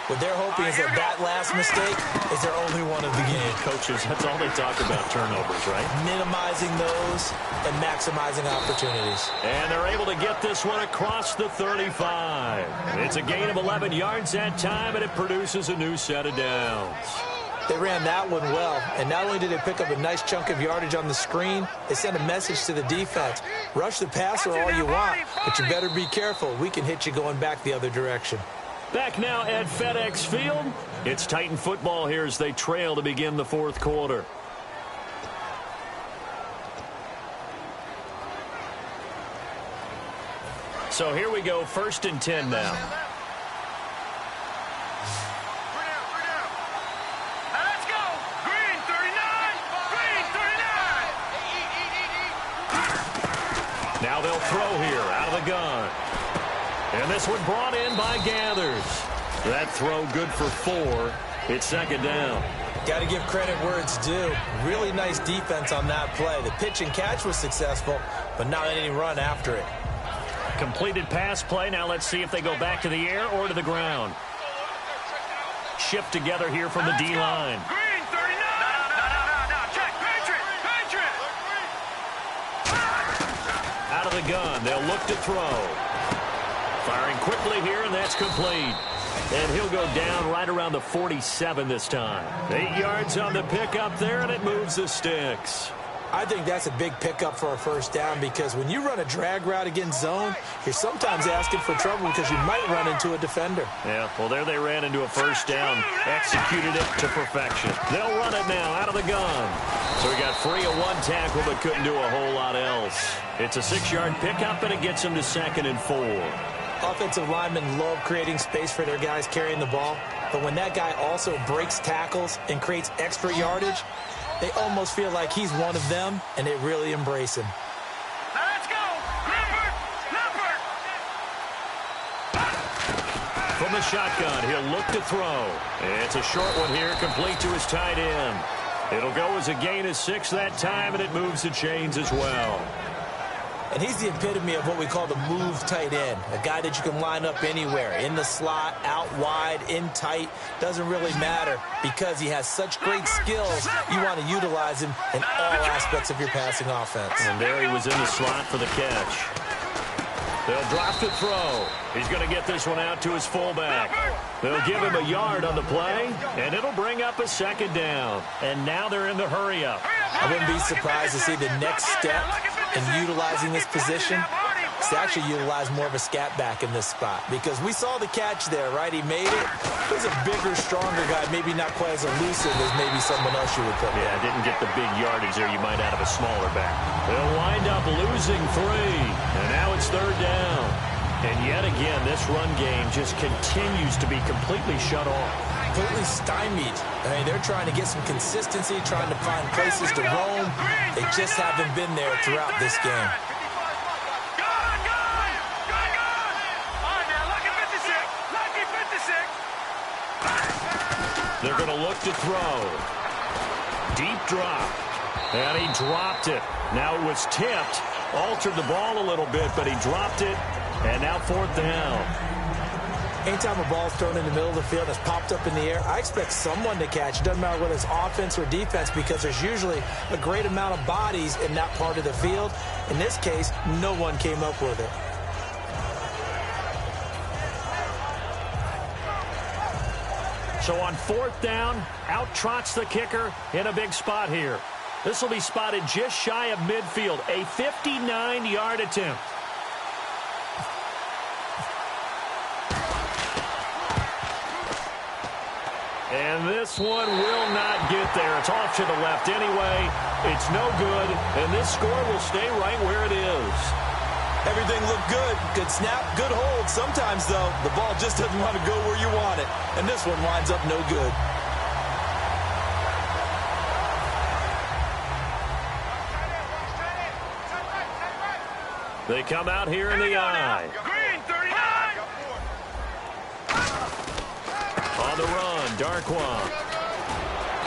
What they're hoping is that last mistake is their only one of the game. Coaches, that's all they talk about, turnovers, right? Minimizing those and maximizing opportunities. And they're able to get this one across the 35. It's a gain of 11 yards that time, and it produces a new set of downs. They ran that one well, and not only did they pick up a nice chunk of yardage on the screen, they sent a message to the defense. Rush the passer all you want, but you better be careful. We can hit you going back the other direction. Back now at FedEx Field. It's Titan football here as they trail to begin the fourth quarter. So here we go, 1st and 10 now. Now they'll throw here out of the gun. And this one brought in by Gathers. That throw good for 4. It's 2nd down. Got to give credit where it's due. Really nice defense on that play. The pitch and catch was successful, but not any run after it. Completed pass play. Now let's see if they go back to the air or to the ground. Shift together here from the D-line. Out of the gun, they'll look to throw. Firing quickly here, and that's complete. And he'll go down right around the 47 this time. 8 yards on the pickup there, and it moves the sticks. I think that's a big pickup for a first down because when you run a drag route against zone, you're sometimes asking for trouble because you might run into a defender. Yeah, well, there they ran into a first down, executed it to perfection. They'll run it now out of the gun. So he got free of 1 tackle but couldn't do a whole lot else. It's a 6-yard pickup, and it gets him to 2nd and 4. Offensive linemen love creating space for their guys carrying the ball, but when that guy also breaks tackles and creates extra yardage, they almost feel like he's one of them, and they really embrace him. Now let's go! Leopard! From the shotgun, he'll look to throw. It's a short one here, complete to his tight end. It'll go as a gain of 6 that time, and it moves the chains as well. And he's the epitome of what we call the move tight end, a guy that you can line up anywhere, in the slot, out wide, in tight, doesn't really matter because he has such great skills. You want to utilize him in all aspects of your passing offense. And there he was in the slot for the catch. They'll drop to throw. He's going to get this one out to his fullback. They'll give him a yard on the play, and it'll bring up a 2nd down. And now they're in the hurry-up. I wouldn't be surprised to see the next step in utilizing this position is to actually utilize more of a scat back in this spot because we saw the catch there, right? He made it. He's a bigger, stronger guy, maybe not quite as elusive as maybe someone else you would put. Yeah, didn't get the big yardage there you might out of a smaller back. They'll wind up losing 3, and now it's 3rd down. And yet again, this run game just continues to be completely shut off. completely stymied. I mean, they're trying to get some consistency, trying to find places to roam. They just haven't been there throughout this game. They're going to look to throw. Deep drop. And he dropped it. Now it was tipped. Altered the ball a little bit, but he dropped it. And now 4th down. Anytime a ball's thrown in the middle of the field and it's popped up in the air, I expect someone to catch. It doesn't matter whether it's offense or defense, because there's usually a great amount of bodies in that part of the field. In this case, no one came up with it. So on 4th down, out trots the kicker in a big spot here. This will be spotted just shy of midfield, a 59-yard attempt. And this one will not get there. It's off to the left anyway. It's no good, and this score will stay right where it is. Everything looked good. Good snap, good hold. Sometimes, though, the ball just doesn't want to go where you want it. And this one winds up no good. They come out here in the eye. Green, 39! On the run, Darkwan.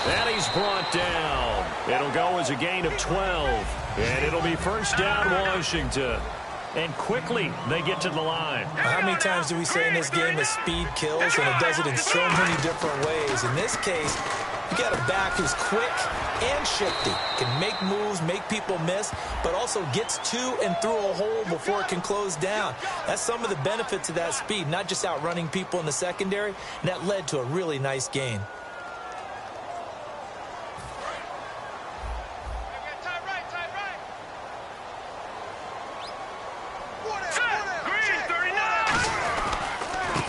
And he's brought down. It'll go as a gain of 12. And it'll be 1st down, Washington. And quickly, they get to the line. How many times do we say in this game that speed kills, and it does it in so many different ways? In this case, you got a back who's quick and shifty, can make moves, make people miss, but also gets to and through a hole before it can close down. That's some of the benefits of that speed, not just outrunning people in the secondary, and that led to a really nice gain.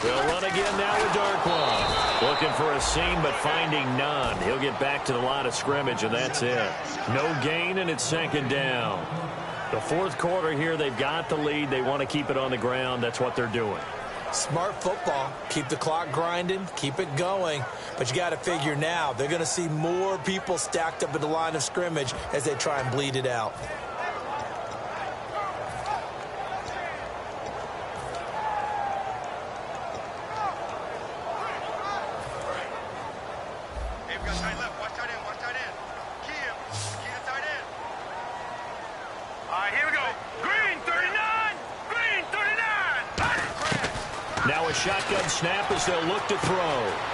They'll run again now with Darkwan. Looking for a seam, but finding none. He'll get back to the line of scrimmage, and that's it. No gain, and it's 2nd down. The 4th quarter here, they've got the lead. They want to keep it on the ground. That's what they're doing. Smart football. Keep the clock grinding, keep it going. But you got to figure now, they're going to see more people stacked up at the line of scrimmage as they try and bleed it out. Now a shotgun snap as they'll look to throw.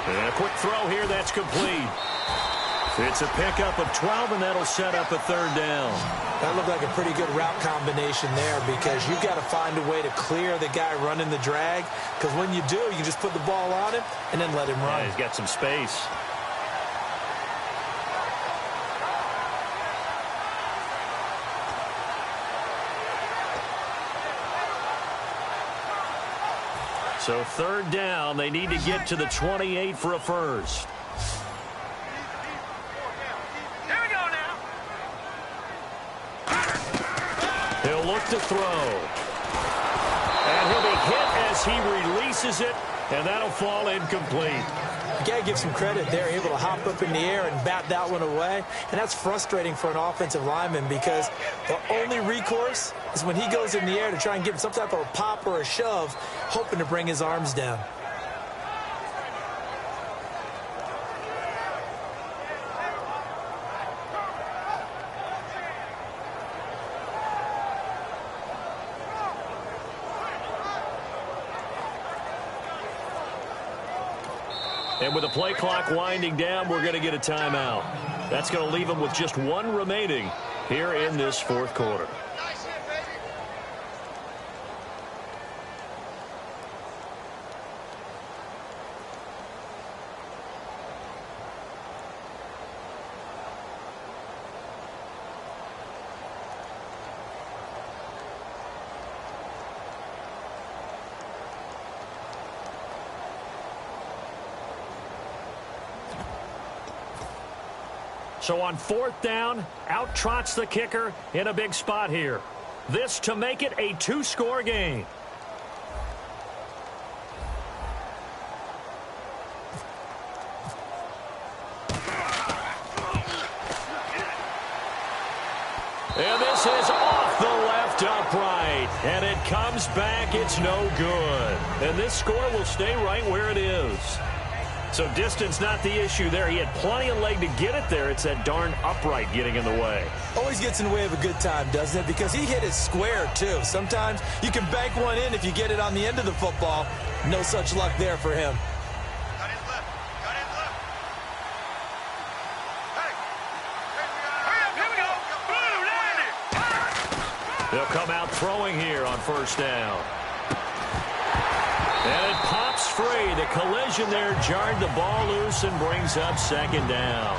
And a quick throw here, that's complete. It's a pickup of 12, and that'll set up a 3rd down. That looked like a pretty good route combination there, because you've got to find a way to clear the guy running the drag, because when you do, you just put the ball on him and then let him run. Yeah, he's got some space. So 3rd down, they need to get to the 28 for a first. Here we go now. He'll look to throw. And he'll be hit as he releases it, and that'll fall incomplete. You got to give some credit. They're able to hop up in the air and bat that one away. And that's frustrating for an offensive lineman, because the only recourse is when he goes in the air to try and give him some type of a pop or a shove, hoping to bring his arms down. And with the play clock winding down, we're going to get a timeout. That's going to leave them with just 1 remaining here in this 4th quarter. So on 4th down, out trots the kicker in a big spot here. This to make it a 2-score game. left upright, and it comes back. It's no good. And this score will stay right where it is. So distance not the issue there. He had plenty of leg to get it there. It's that darn upright getting in the way. Always gets in the way of a good time, doesn't it? Because he hit it square, too. Sometimes you can bank one in if you get it on the end of the football. No such luck there for him. Cut his left. Cut his left. Hey. Hurry up. Here we go. Blue, land it. They'll come out throwing here on first down. And it pops free. The collision there jarred the ball loose and brings up second down.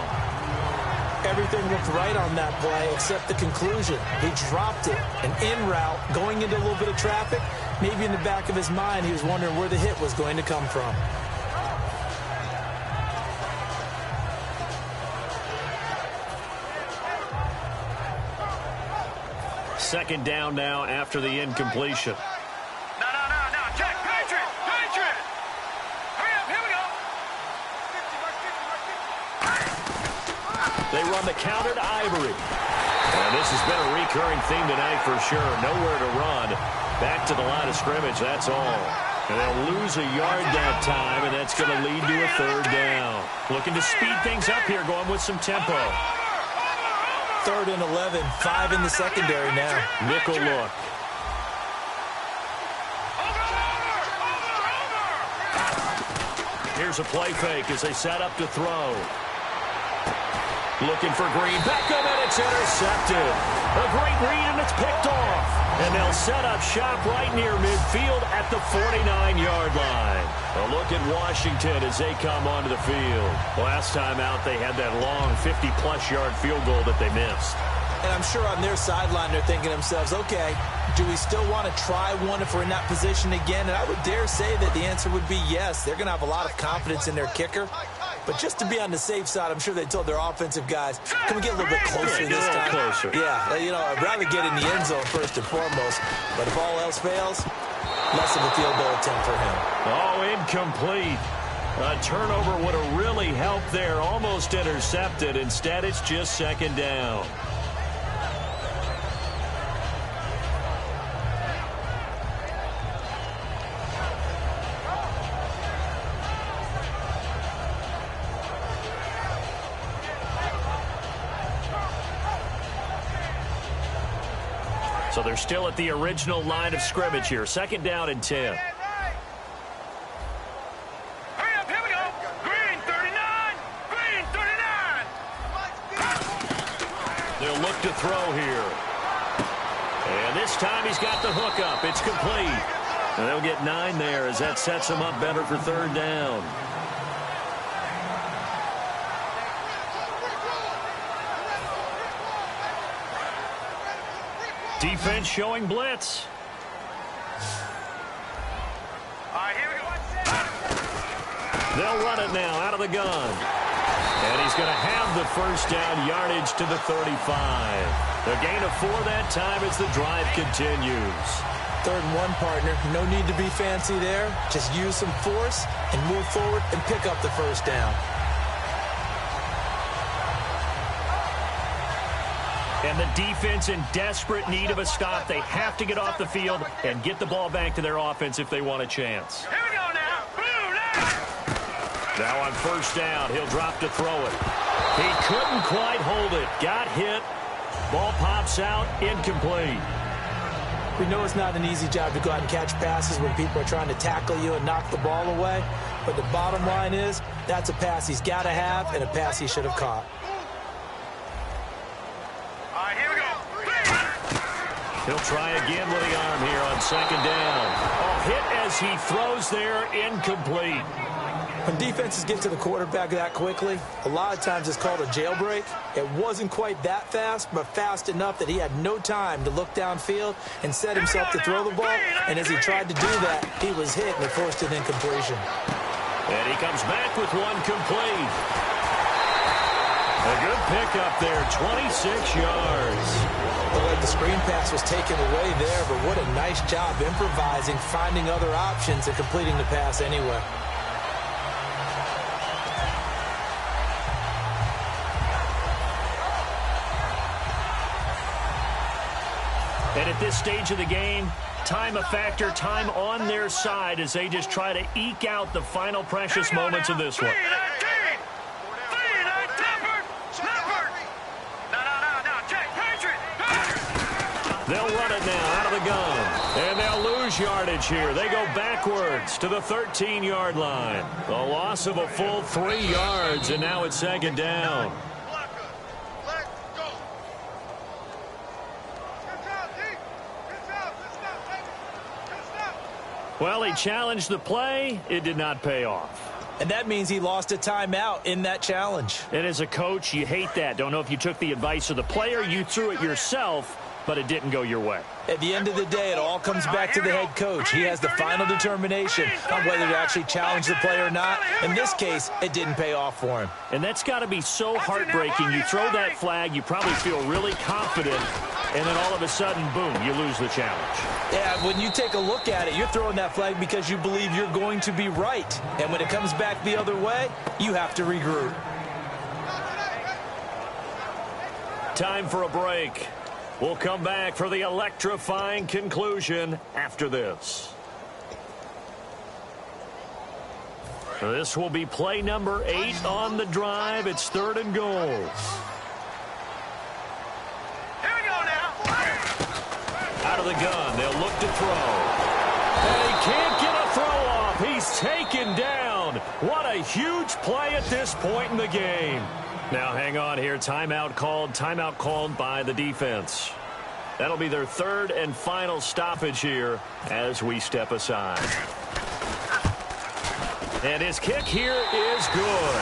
Everything looked right on that play except the conclusion. He dropped it. An in route, going into a little bit of traffic. Maybe in the back of his mind, he was wondering where the hit was going to come from. Second down now after the incompletion. No. Jack, Patriot. Hurry up. Here we go. They run the counter to Ivory. And this has been a recurring theme tonight for sure. Nowhere to run. Back to the line of scrimmage, that's all. And they'll lose a yard that time, and that's going to lead to a third down. Looking to speed things up here, going with some tempo. 3rd and 11, 5 in the secondary now. Nickel look. Here's a play fake as they set up to throw. Looking for Green. Beckham, and it's intercepted. A great read, and it's picked off. And they'll set up shop right near midfield at the 49-yard line. A look at Washington as they come onto the field. Last time out, they had that long 50-plus yard field goal that they missed. And I'm sure on their sideline they're thinking to themselves, okay, do we still want to try one if we're in that position again? And I would dare say that the answer would be yes. They're going to have a lot of confidence in their kicker. But just to be on the safe side, I'm sure they told their offensive guys, can we get a little bit closer this time? Closer. Yeah, you know, I'd rather get in the end zone first and foremost. But if all else fails, less of a field goal attempt for him. Oh, incomplete. A turnover would have really helped there. Almost intercepted. Instead, it's just second down. So they're still at the original line of scrimmage here. Second down and 10. Hurry up, here we go. Green 39. Green 39. They'll look to throw here. And this time he's got the hook up. It's complete. And they'll get 9 there as that sets them up better for third down. Defense showing blitz. All right, here we go. They'll run it now out of the gun. And he's going to have the first down, yardage to the 35. The gain of 4 that time as the drive continues. 3rd and 1, partner. No need to be fancy there. Just use some force and move forward and pick up the first down. And the defense in desperate need of a stop. They have to get off the field and get the ball back to their offense if they want a chance. Here we go now. Blue, left. Now on first down, he'll drop to throw it. He couldn't quite hold it. Got hit. Ball pops out. Incomplete. We know it's not an easy job to go out and catch passes when people are trying to tackle you and knock the ball away. But the bottom line is that's a pass he's got to have and a pass he should have caught. He'll try again with the arm here on second down. Oh, hit as he throws there, incomplete. When defenses get to the quarterback that quickly, a lot of times it's called a jailbreak. It wasn't quite that fast, but fast enough that he had no time to look downfield and set himself to throw the ball. And as he tried to do that, he was hit and it forced an incompletion. And he comes back with one complete. A good pickup there, 26 yards. Well, like the screen pass was taken away there, but what a nice job improvising, finding other options, and completing the pass anyway. And at this stage of the game, time a factor, time on their side as they just try to eke out the final precious moments of this one. They'll run it now out of the gun. And they'll lose yardage here. They go backwards to the 13-yard line. A loss of a full 3 yards, and now it's second down. Well, he challenged the play. It did not pay off. And that means he lost a timeout in that challenge. And as a coach, you hate that. Don't know if you took the advice of the player, you threw it yourself, but it didn't go your way. At the end of the day, it all comes back to the head coach. He has the final determination on whether to actually challenge the play or not. In this case, it didn't pay off for him. And that's got to be so heartbreaking. You throw that flag, you probably feel really confident, and then all of a sudden, boom, you lose the challenge. Yeah, when you take a look at it, you're throwing that flag because you believe you're going to be right. And when it comes back the other way, you have to regroup. Time for a break. We'll come back for the electrifying conclusion after this. This will be play number 8 on the drive. It's 3rd and goal. Here we go now. Out of the gun, they'll look to throw. And he can't get a throw off. He's taken down. What a huge play at this point in the game. Now, hang on here. Timeout called by the defense. That'll be their 3rd and final stoppage here as we step aside. And his kick here is good.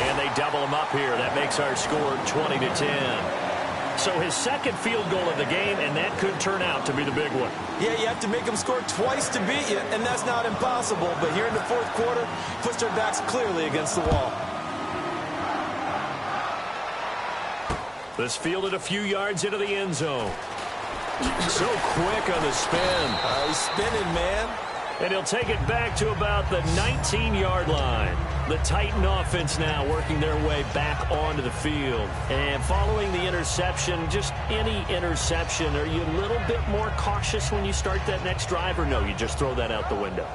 And they double him up here. That makes our score 20-10. So his 2nd field goal of the game, and that could turn out to be the big one. Yeah, you have to make them score twice to beat you, and that's not impossible. But here in the 4th quarter, puts their backs clearly against the wall. This fielded a few yards into the end zone. So quick on the spin. He's spinning, man. And he'll take it back to about the 19-yard line. The Titan offense now working their way back onto the field. And following the interception, just any interception, are you a little bit more cautious when you start that next drive, or no, you just throw that out the window?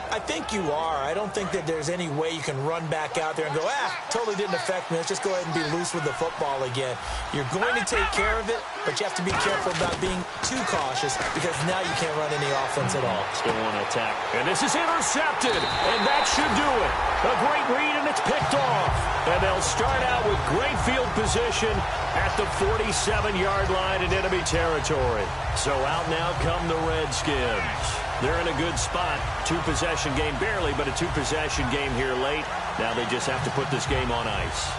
I think you are. I don't think that there's any way you can run back out there and go, totally didn't affect me. Let's just go ahead and be loose with the football again. You're going to take care of it, but you have to be careful about being too cautious because now you can't run any offense at all. Still want to attack. And this is intercepted, and that should do it. A great read, and it's picked off. And they'll start out with great field position at the 47-yard line in enemy territory. So out now come the Redskins. They're in a good spot. 2-possession game, barely, but a 2-possession game here late. Now they just have to put this game on ice.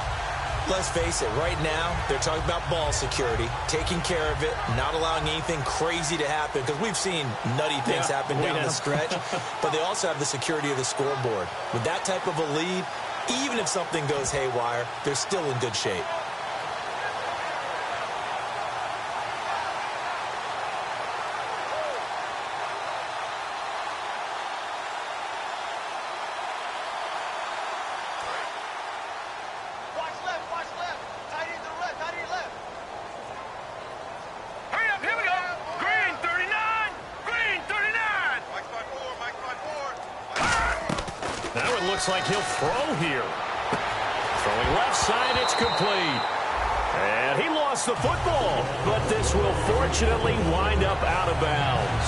Let's face it, right now, they're talking about ball security, taking care of it, not allowing anything crazy to happen, because we've seen nutty things happen down the stretch, but they also have the security of the scoreboard. With that type of a lead, even if something goes haywire, they're still in good shape. Looks like he'll throw here. Throwing left side, it's complete. And he lost the football, but this will fortunately wind up out of bounds.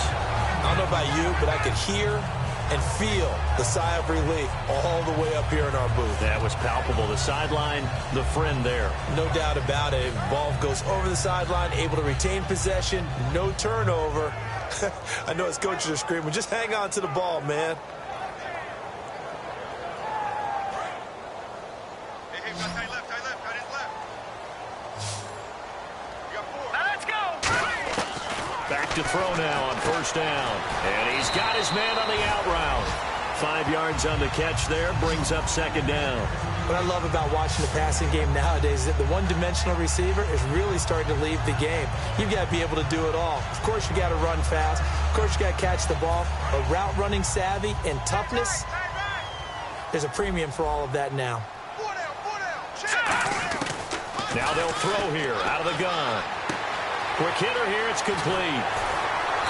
I don't know about you, but I could hear and feel the sigh of relief all the way up here in our booth. That was palpable. The sideline, the friend there. No doubt about it. Ball goes over the sideline, able to retain possession, no turnover. I know his coaches are screaming, just hang on to the ball, man. To throw now on 1st down. And he's got his man on the out route. 5 yards on the catch there, brings up 2nd down. What I love about watching the passing game nowadays is that the one-dimensional receiver is really starting to leave the game. You've got to be able to do it all. Of course, you got to run fast. Of course, you got to catch the ball. But route running savvy and toughness, there's a premium for all of that now. Now they'll throw here out of the gun. Quick hitter here. It's complete.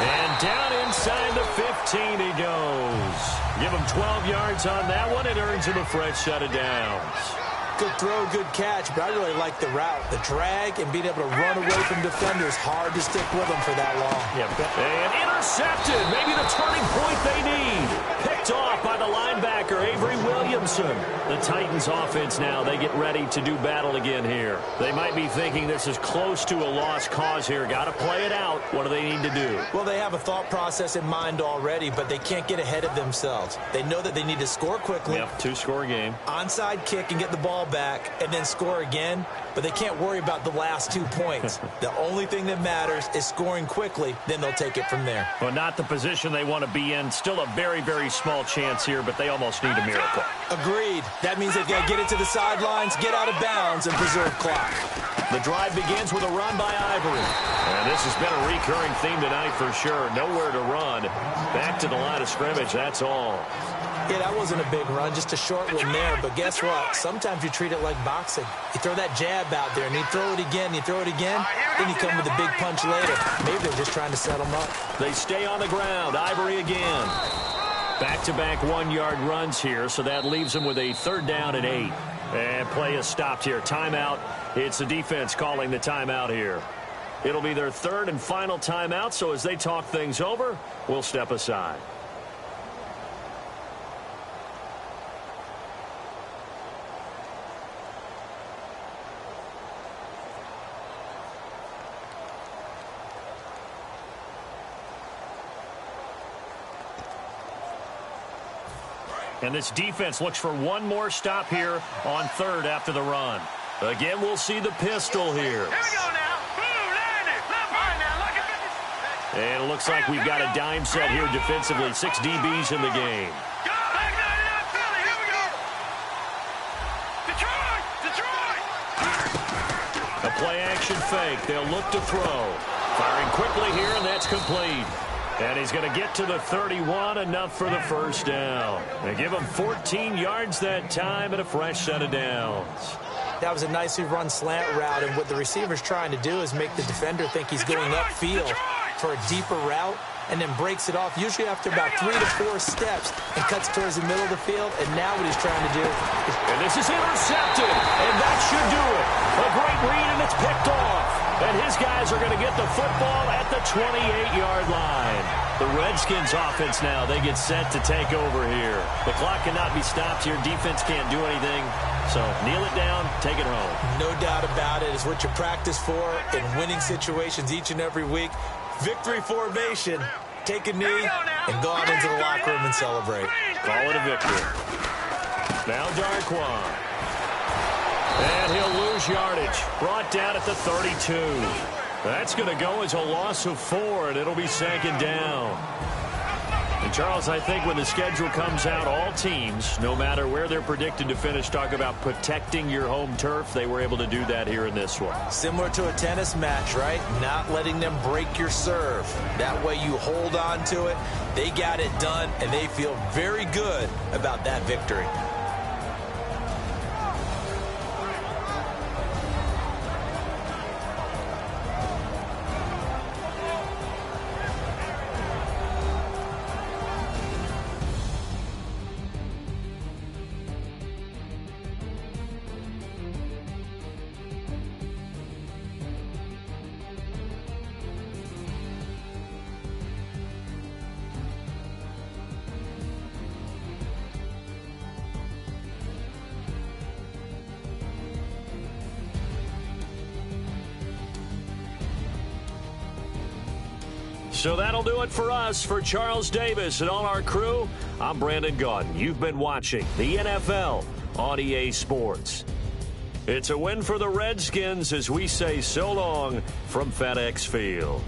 And down inside the 15 he goes. Give him 12 yards on that one. It earns him a fresh set of downs. Good throw, good catch, but I really like the route. The drag and being able to run away from defenders, hard to stick with them for that long. Yep. And intercepted. Maybe the turning point they need. Picked off by the linebacker, Avery Williamson. The Titans offense now, they get ready to do battle again here. They might be thinking this is close to a lost cause here. Got to play it out. What do they need to do? Well, they have a thought process in mind already, but they can't get ahead of themselves. They know that they need to score quickly. Yep, 2-score game. Onside kick and get the ball back and then score again, but they can't worry about the last 2 points. The only thing that matters is scoring quickly, then they'll take it from there. Well, not the position they want to be in. Still a very, very small chance here, but they almost need a miracle. Agreed. That means they've got to get it to the sidelines, get out of bounds, and preserve clock. The drive begins with a run by Ivory. And this has been a recurring theme tonight for sure. Nowhere to run. Back to the line of scrimmage, that's all. Yeah, that wasn't a big run, just a short one there. But guess what? Sometimes you treat it like boxing. You throw that jab out there, and you throw it again, you throw it again, then you come with a big punch later. Maybe they're just trying to set them up. They stay on the ground. Ivory again. Back-to-back one-yard runs here, so that leaves them with a 3rd down and 8. And play is stopped here. Timeout. It's the defense calling the timeout here. It'll be their 3rd and final timeout, so as they talk things over, we'll step aside. And this defense looks for one more stop here on 3rd after the run. Again, we'll see the pistol here. Here we go now. Left behind now. Look at this. And it looks like we've got a dime set here defensively. 6 DBs in the game. Back 99 Philly. Here we go. Detroit. A play-action fake. They'll look to throw. Firing quickly here, and that's complete. And he's going to get to the 31, enough for the first down. They give him 14 yards that time and a fresh set of downs. That was a nicely run slant route, and what the receiver's trying to do is make the defender think he's going upfield for a deeper route, and then breaks it off, usually after about 3 to 4 steps, and cuts towards the middle of the field. And now what he's trying to do is... And this is intercepted, and that should do it. A great read, and it's picked off. And his guys are going to get the football at the 28-yard line. The Redskins offense now, they get set to take over here. The clock cannot be stopped here. Defense can't do anything. So kneel it down, take it home. No doubt about it. It's what you practice for in winning situations each and every week. Victory formation. Take a knee and go out into the locker room and celebrate. Call it a victory. Now Darquan. And he'll lose yardage. Brought down at the 32. That's going to go as a loss of 4, and it'll be 2nd down. And, Charles, I think when the schedule comes out, all teams, no matter where they're predicted to finish, talk about protecting your home turf. They were able to do that here in this one. Similar to a tennis match, right? Not letting them break your serve. That way you hold on to it. They got it done, and they feel very good about that victory. So that'll do it for us. For Charles Davis and all our crew, I'm Brandon Gaudin. You've been watching the NFL on EA Sports. It's a win for the Redskins as we say so long from FedEx Field.